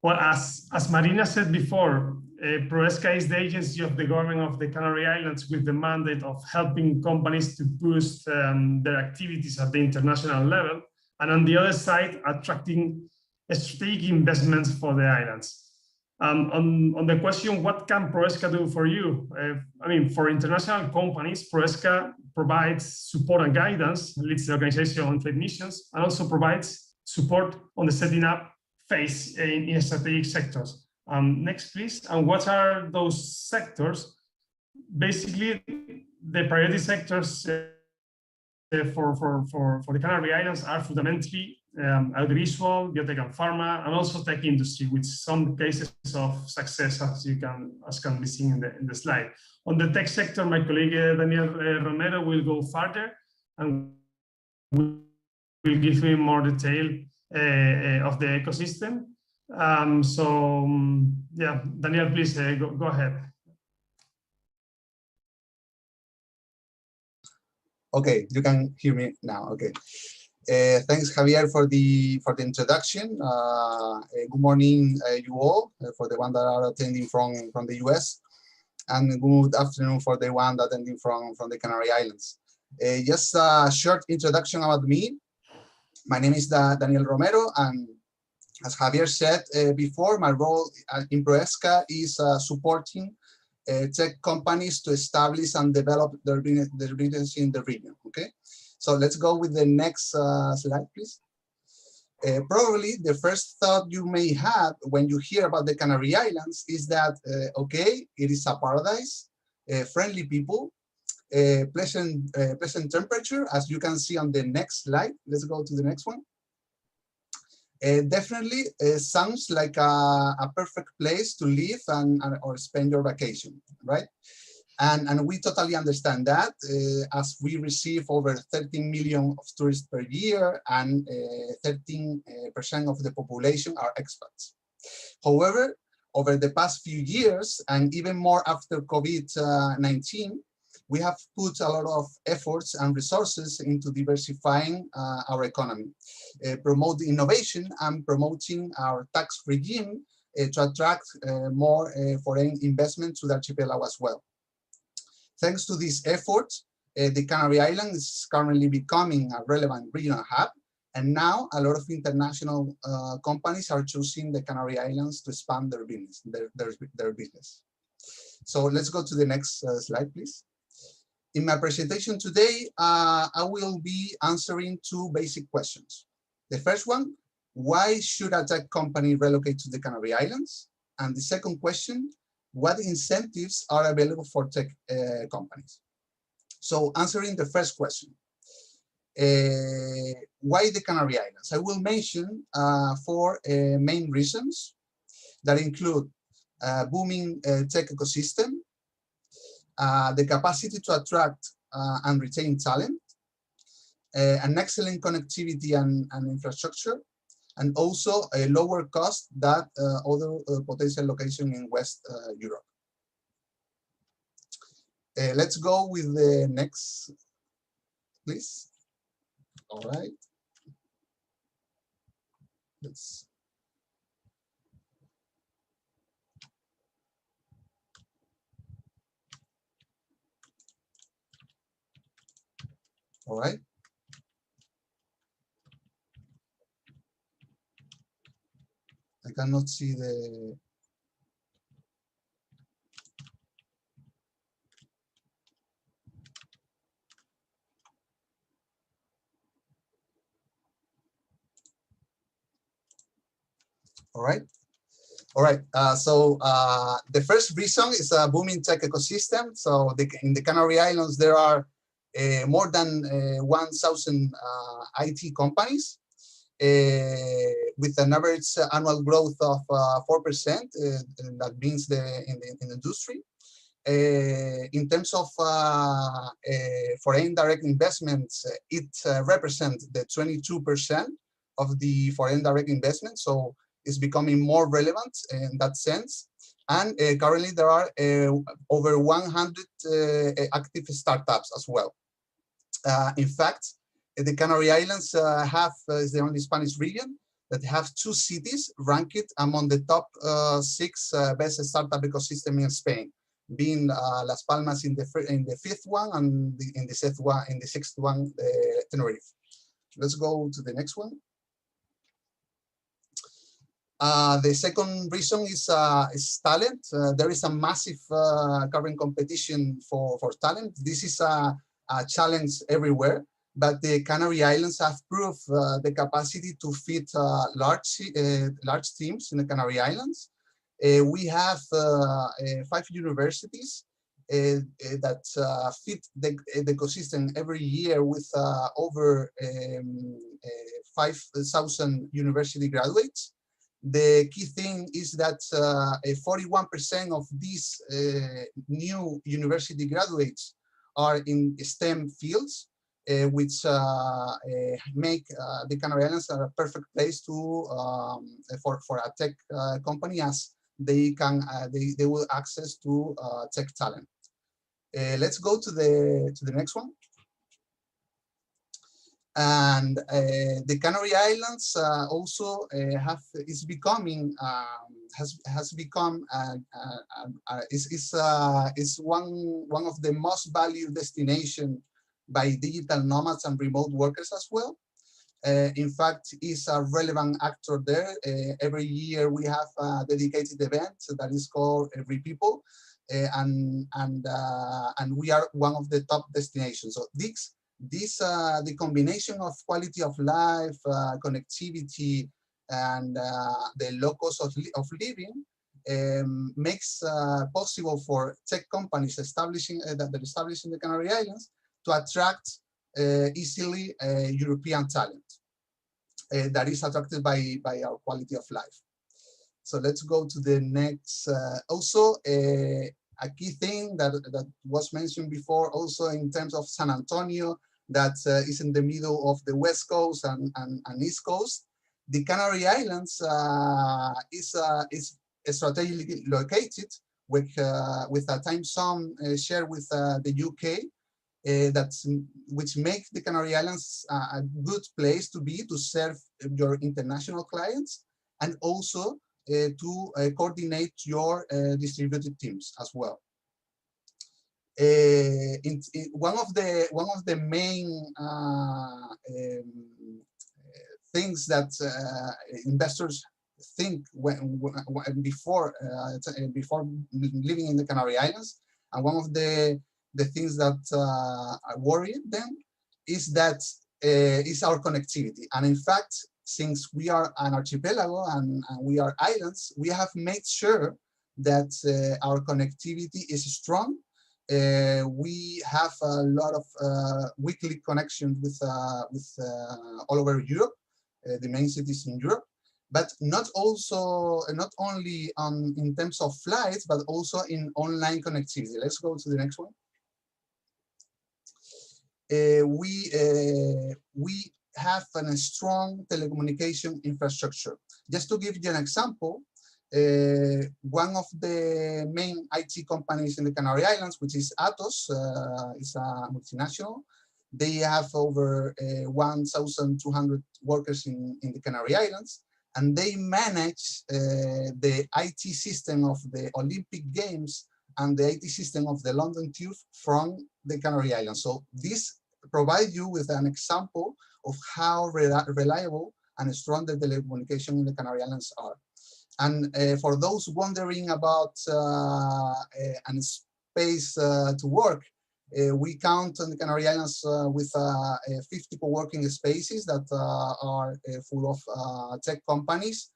Well, as Marina said before, PROESCA is the agency of the government of the Canary Islands with the mandate of helping companies to boost their activities at the international level, and on the other side, attracting strategic investments for the islands. On the question, what can PROESCA do for you? I mean, for international companies, PROESCA provides support and guidance, leads the organization on trade missions, and also provides support on the setting up phase in strategic sectors. Next, please. And what are those sectors? Basically, the priority sectors for the Canary Islands are fundamentally audiovisual, biotech and pharma, and also tech industry, with some cases of success, as can be seen in the slide. On the tech sector, my colleague Daniel Romero will go further and will give you more detail of the ecosystem. Yeah, Daniel, please go ahead. Okay, you can hear me now. Okay. Thanks, Javier, for the introduction. Good morning, you all, for the one that are attending from the US, and good afternoon for the one attending from the Canary Islands. Just a short introduction about me. My name is Daniel Romero, and as Javier said before, my role in PROESCA is supporting tech companies to establish and develop their business in the region. Okay, so let's go with the next slide, please. Probably the first thought you may have when you hear about the Canary Islands is that, okay, it is a paradise, friendly people, pleasant temperature, as you can see on the next slide. Let's go to the next one. Definitely sounds like a perfect place to live or spend your vacation, right? And we totally understand that, as we receive over 13 million of tourists per year, and 13% of the population are expats. However, over the past few years, and even more after COVID-19, we have put a lot of efforts and resources into diversifying our economy, promoting innovation and promoting our tax regime to attract more foreign investment to the archipelago as well. Thanks to these efforts, the Canary Islands is currently becoming a relevant regional hub, and now a lot of international companies are choosing the Canary Islands to expand their business. Their business. So let's go to the next slide, please. In my presentation today, I will be answering 2 basic questions. The first one, why should a tech company relocate to the Canary Islands? And the second question, what incentives are available for tech companies? So answering the first question, why the Canary Islands? I will mention 4 main reasons that include booming tech ecosystem, the capacity to attract and retain talent, an excellent connectivity and infrastructure, and also a lower cost than other potential locations in West Europe. Let's go with the next, please. All right. Let's. All right. I cannot see the. All right. All right. The first reason is a booming tech ecosystem. So in the Canary Islands, there are more than 1,000 IT companies with an average annual growth of 4%. That means in the industry. In terms of foreign direct investments, it represents the 22% of the foreign direct investment. So it's becoming more relevant in that sense. And currently there are over 100 active startups as well. In fact, the Canary Islands is the only Spanish region that have 2 cities ranked among the top 6 best startup ecosystem in Spain, being Las Palmas in the 5th one and in the 6th one, Tenerife. Let's go to the next one. The second reason is talent. There is a massive current competition for talent. This is a challenge everywhere, but the Canary Islands have proved the capacity to fit large teams in the Canary Islands. We have 5 universities that fit the ecosystem every year with over 5,000 university graduates. The key thing is that 41% of these new university graduates are in STEM fields, which make the Canary Islands a perfect place to for a tech company, as they will access to tech talent. Let's go to the next one. And the Canary Islands also is becoming one of the most valued destination by digital nomads and remote workers as well. In fact, is a relevant actor there. Every year we have a dedicated event that is called Every People, and we are one of the top destinations. So the combination of quality of life, connectivity, and the low cost of living makes possible for tech companies that are established in the Canary Islands to attract easily European talent that is attracted by our quality of life. So let's go to the next. Also, a key thing that was mentioned before, also in terms of San Antonio, that is in the middle of the West Coast and East Coast. The Canary Islands is strategically located with a time zone shared with the UK, which makes the Canary Islands a good place to be to serve your international clients, and also to coordinate your distributed teams as well. One of the main things that investors think before living in the Canary Islands, and one of the things that worry them is our connectivity. And in fact, since we are an archipelago and we are islands, we have made sure that our connectivity is strong. We have a lot of weekly connections with all over Europe, the main cities in Europe, but not only in terms of flights, but also in online connectivity. Let's go to the next one. We have a strong telecommunication infrastructure. Just to give you an example, one of the main IT companies in the Canary Islands, which is Atos, is a multinational. They have over 1,200 workers in the Canary Islands, and they manage the IT system of the Olympic Games and the IT system of the London Tube from the Canary Islands. So this provides you with an example of how reliable and strong the telecommunication in the Canary Islands are. And for those wondering about a space to work, we count on the Canary Islands with 50 co-working spaces that are full of tech companies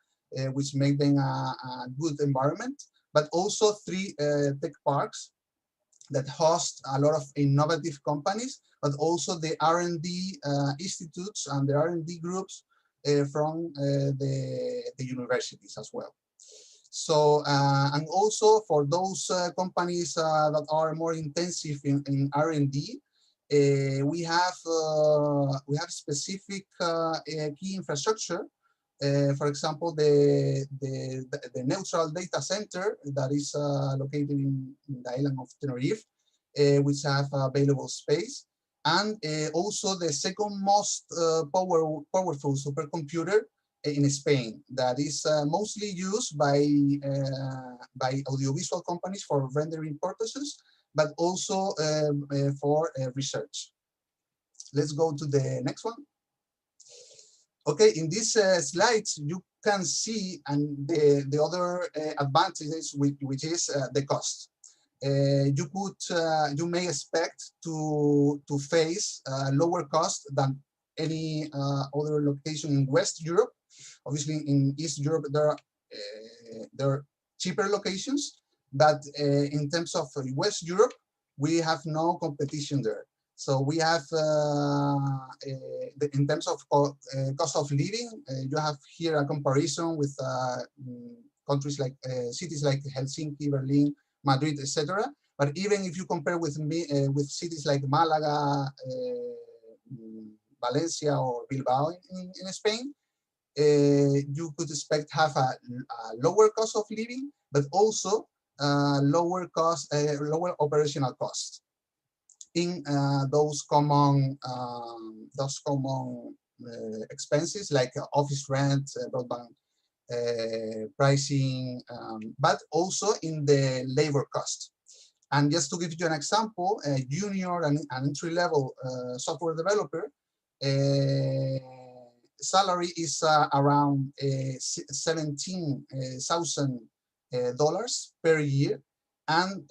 which make them a good environment, but also 3 tech parks that host a lot of innovative companies, but also the R&D institutes and the R&D groups from the universities as well. So, and also for those companies that are more intensive in R&D, we have specific key infrastructure. For example, the neutral data center that is located in the island of Tenerife, which have available space, and also the second most powerful supercomputer in Spain that is mostly used by audiovisual companies for rendering purposes, but also for research. Let's go to the next one. Okay, in these slides, you can see and the other advantages, which is the cost. You may expect to face lower cost than any other location in West Europe. Obviously, in East Europe, there are cheaper locations, but in terms of West Europe, we have no competition there. So we have, in terms of cost of living, you have here a comparison with countries like cities like Helsinki, Berlin, Madrid, etc. But even if you compare with cities like Malaga, Valencia, or Bilbao in Spain, you could expect have a lower cost of living, but also lower operational costs in those common expenses like office rent, broadband pricing, but also in the labor cost. And just to give you an example, a junior and entry-level software developer salary is around $17,000 per year, and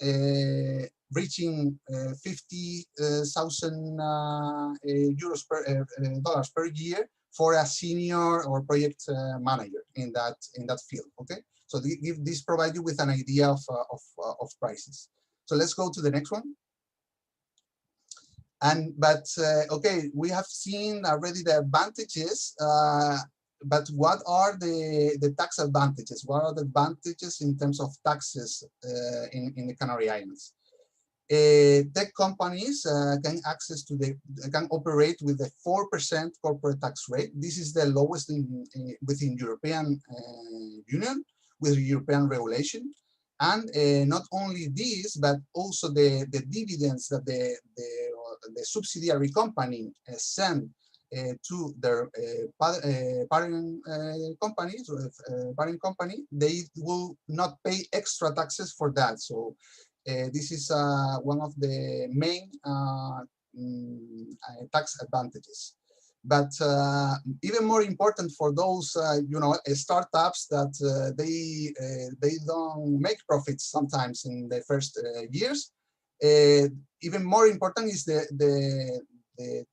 reaching $50,000 dollars per year for a senior or project manager in that field. Okay, so this provides you with an idea of prices. So let's go to the next one. Okay, we have seen already the advantages, but what are the tax advantages? What are the advantages in terms of taxes in the Canary Islands? Tech companies can operate with a 4% corporate tax rate. This is the lowest within European Union with European regulation. And not only this, but also the dividends that the subsidiary company send to their parent company, they will not pay extra taxes for that. So this is one of the main tax advantages. But even more important for those startups that they don't make profits sometimes in the first years. Even more important is the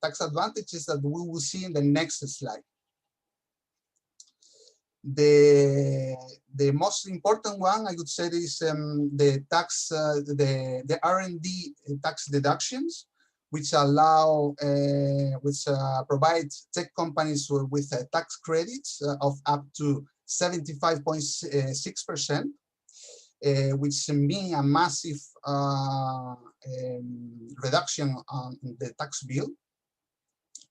tax advantages that we will see in the next slide. The most important one, I would say, is the R&D tax deductions, which provide tech companies with tax credits of up to 75.6%, which mean a massive reduction on the tax bill,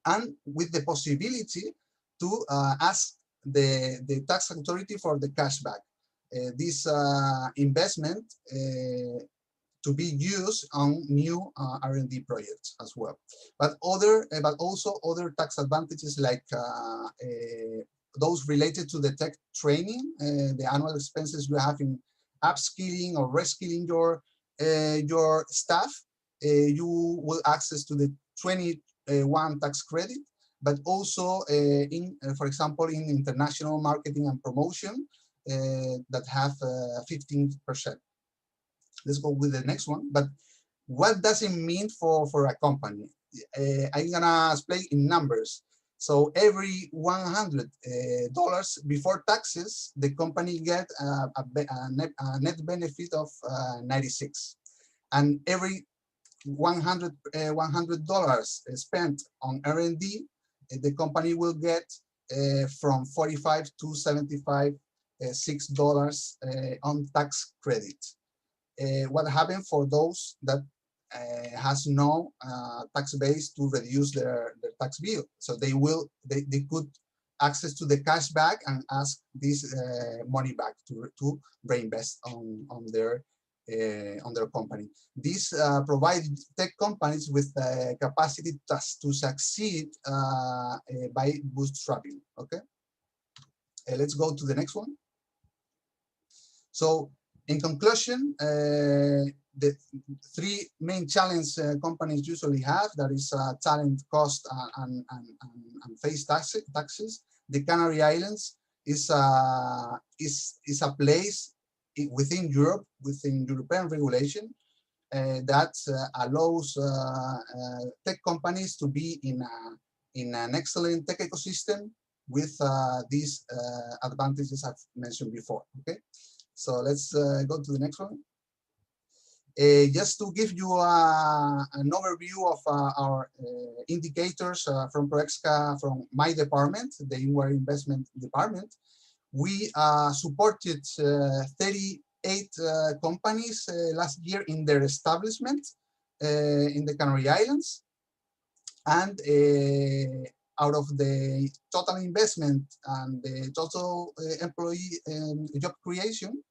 and with the possibility to ask the tax authority for the cashback. This investment to be used on new R&D projects as well. But also other tax advantages like those related to the tech training, the annual expenses you have in upskilling or reskilling your staff. You will access to the 21 tax credit, but also for example, in international marketing and promotion that have 15%. Let's go with the next one. But what does it mean for a company? I'm gonna explain in numbers. So every $100 before taxes, the company get a net benefit of 96. And every $100 spent on R&D, the company will get from 45 to 75 $6 on tax credit. What happened for those that has no tax base to reduce their tax bill? So they could access to the cash back and ask this money back to reinvest on their company. This provides tech companies with the capacity to succeed by bootstrapping. Okay, let's go to the next one. So in conclusion, the three main challenges companies usually have, that is talent, cost, and face taxes. The Canary Islands is a place within Europe, within European regulation, that allows tech companies to be in an excellent tech ecosystem with these advantages I've mentioned before. Okay, so let's go to the next one. Just to give you an overview of our indicators from Proexca, from my department, the Inward Investment Department, we supported 38 companies last year in their establishment in the Canary Islands. And out of the total investment and the total employee job creation,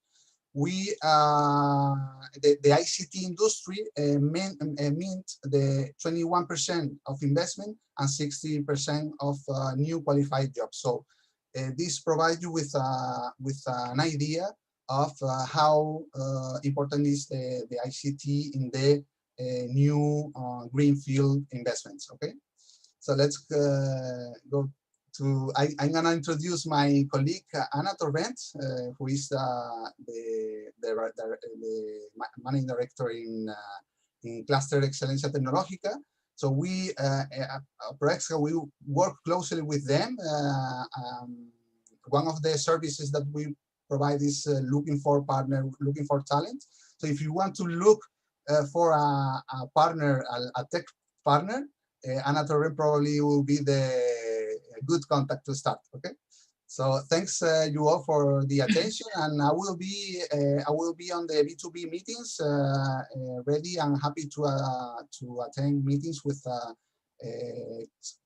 we the ICT industry meant the 21% of investment and 60% of new qualified jobs. So this provides you with an idea of how important is the ICT in the new greenfield investments. Okay, so let's go to, I'm gonna introduce my colleague Ana Torrent, who is the managing director in Cluster Excelencia Tecnológica. So we, Proexca, we work closely with them. One of the services that we provide is looking for talent. So if you want to look for a partner, a tech partner, Ana Torrent probably will be the good contact to start. Okay, so thanks you all for the attention, and I will be on the B2B meetings ready and happy to attend meetings with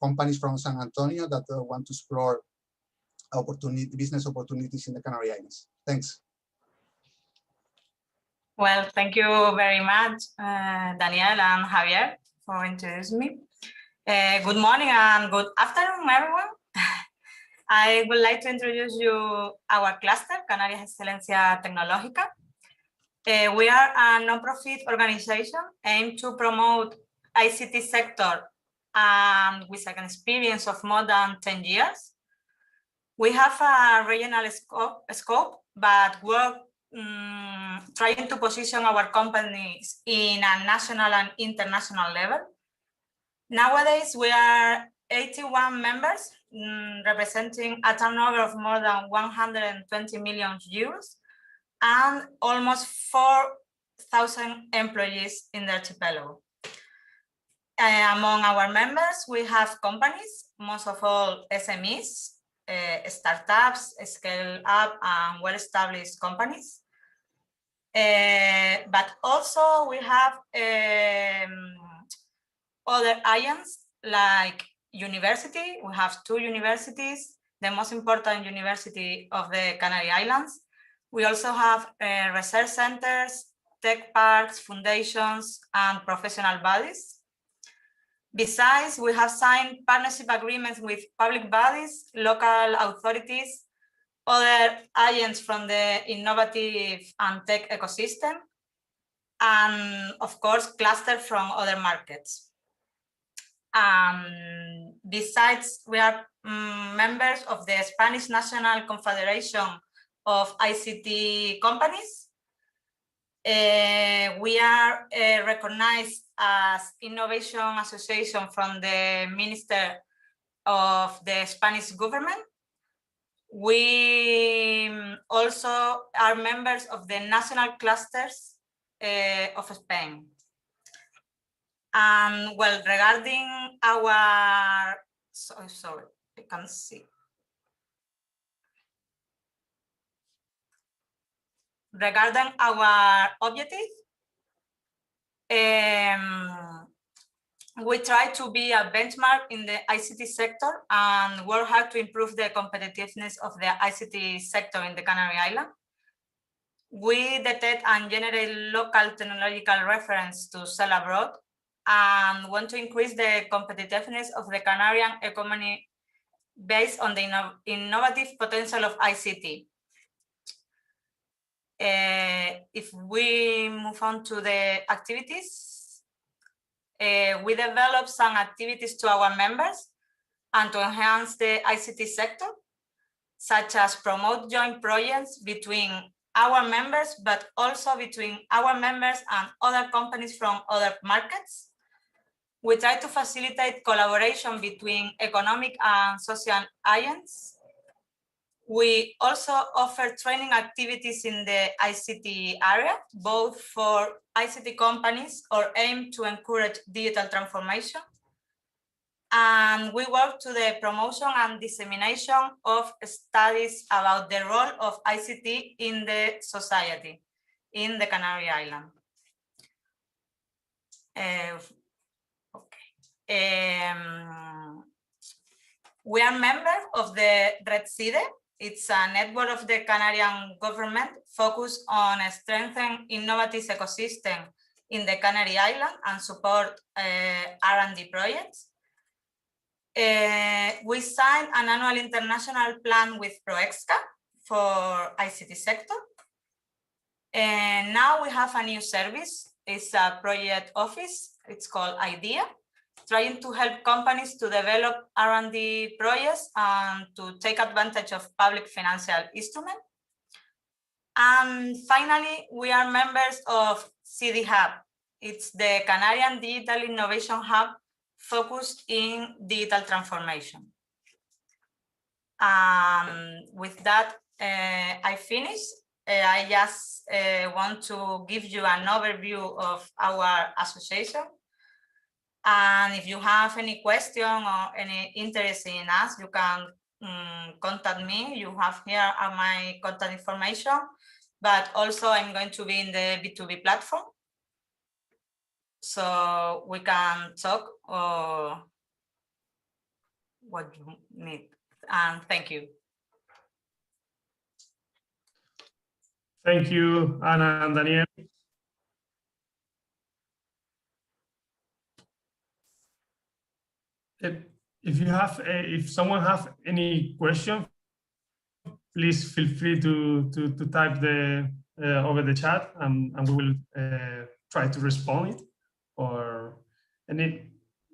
companies from San Antonio that want to explore business opportunities in the Canary Islands. Thanks. Well, thank you very much, Daniel and Javier, for introducing me. Good morning and good afternoon, everyone. I would like to introduce you our cluster, Canarias Excelencia Tecnológica. We are a non-profit organization aimed to promote ICT sector and with an experience of more than 10 years. We have a regional scope but work trying to position our companies in a national and international level. Nowadays, we are 81 members, representing a turnover of more than 120 million euros and almost 4,000 employees in the archipelago. Among our members, we have companies, most of all SMEs, startups, scale-up, and well-established companies. But also we have other IANs like university. We have 2 universities, the most important university of the Canary Islands. We also have research centers, tech parks, foundations, and professional bodies. Besides, we have signed partnership agreements with public bodies, local authorities, other IANs from the innovative and tech ecosystem, and of course, clusters from other markets. Besides, we are members of the Spanish National Confederation of ICT Companies. We are recognized as Innovation Association from the Minister of the Spanish government. We also are members of the national clusters of Spain. And well, regarding our, sorry, I can't see. Regarding our objective, we try to be a benchmark in the ICT sector and work hard to improve the competitiveness of the ICT sector in the Canary Islands. We detect and generate local technological reference to sell abroad and want to increase the competitiveness of the Canarian economy based on the innovative potential of ICT. If we move on to the activities, we develop some activities to our members and to enhance the ICT sector, such as promote joint projects between our members, but also between our members and other companies from other markets. We try to facilitate collaboration between economic and social agents. We also offer training activities in the ICT area, both for ICT companies or aim to encourage digital transformation. And we work to the promotion and dissemination of studies about the role of ICT in the society in the Canary Islands. We are members of the Red CIDE. It's a network of the Canarian government focused on strengthening innovative ecosystem in the Canary Islands and support R&D projects. We signed an annual international plan with ProExca for ICT sector. And now we have a new service. It's a project office. It's called IDEA, trying to help companies to develop R&D projects and to take advantage of public financial instruments. And finally, we are members of CD Hub. It's the Canarian Digital Innovation Hub focused in digital transformation. With that, I finish. I just want to give you an overview of our association. And if you have any question or any interest in us, you can contact me. You have here my contact information, but also I'm going to be in the B2B platform. So we can talk or what you need. And thank you. Thank you, Ana and Daniel. If someone has any question, please feel free to type over the chat, and we will try to respond it.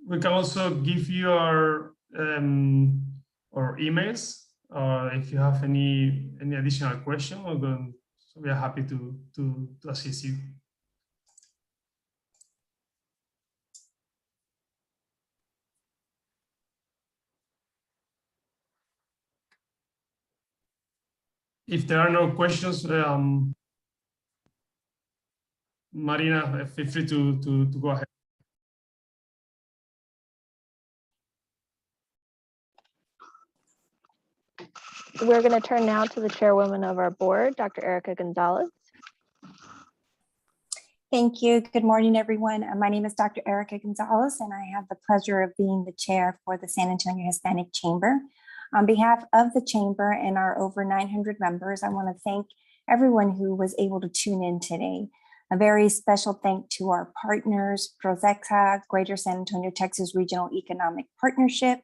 We can also give you our emails, or if you have any additional question, we are happy to assist you. If there are no questions, Marina, feel free to go ahead. We're going to turn now to the chairwoman of our board, Dr. Erica Gonzalez. Thank you. Good morning, everyone. My name is Dr. Erica Gonzalez, and I have the pleasure of being the chair for the San Antonio Hispanic Chamber. On behalf of the Chamber and our over 900 members, I want to thank everyone who was able to tune in today. A very special thank to our partners, SAHCC, Greater San Antonio, Texas Regional Economic Partnership,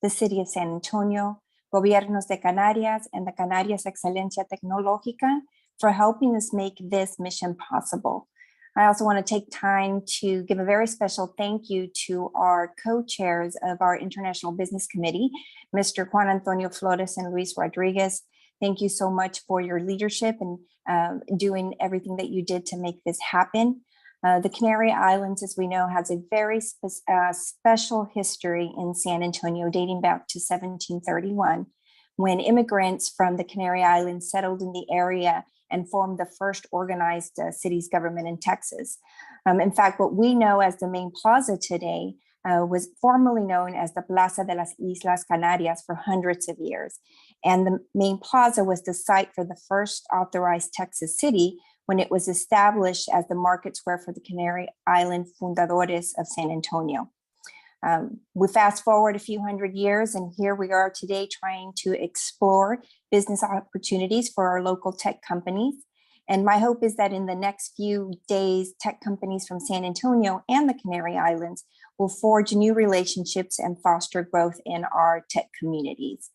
the City of San Antonio, Gobiernos de Canarias, and the Canarias Excelencia Tecnológica for helping us make this mission possible. I also want to take time to give a very special thank you to our co-chairs of our International Business Committee, Mr. Juan Antonio Flores and Luis Rodriguez. Thank you so much for your leadership and doing everything that you did to make this happen. The Canary Islands, as we know, has a very special history in San Antonio dating back to 1731, when immigrants from the Canary Islands settled in the area and formed the first organized city's government in Texas. In fact, what we know as the main plaza today was formerly known as the Plaza de las Islas Canarias for hundreds of years. And the main plaza was the site for the first authorized Texas city when it was established as the market square for the Canary Island Fundadores of San Antonio. We fast forward a few hundred years, and here we are today trying to explore business opportunities for our local tech companies. And my hope is that in the next few days, tech companies from San Antonio and the Canary Islands will forge new relationships and foster growth in our tech communities.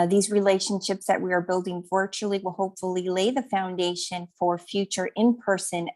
These relationships that we are building virtually will hopefully lay the foundation for future in-person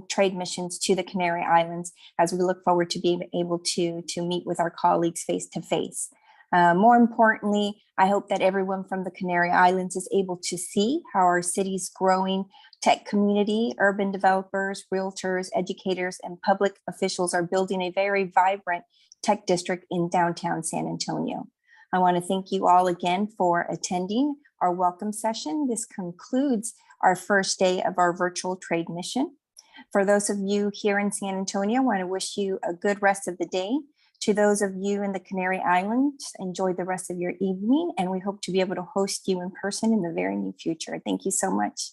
trade missions to the Canary Islands, as we look forward to being able to meet with our colleagues face to face. More importantly, I hope that everyone from the Canary Islands is able to see how our city's growing tech community, urban developers, realtors, educators, and public officials are building a very vibrant tech district in downtown San Antonio. I want to thank you all again for attending our welcome session. This concludes our first day of our virtual trade mission. For those of you here in San Antonio, I want to wish you a good rest of the day. To those of you in the Canary Islands, enjoy the rest of your evening, and we hope to be able to host you in person in the very near future. Thank you so much.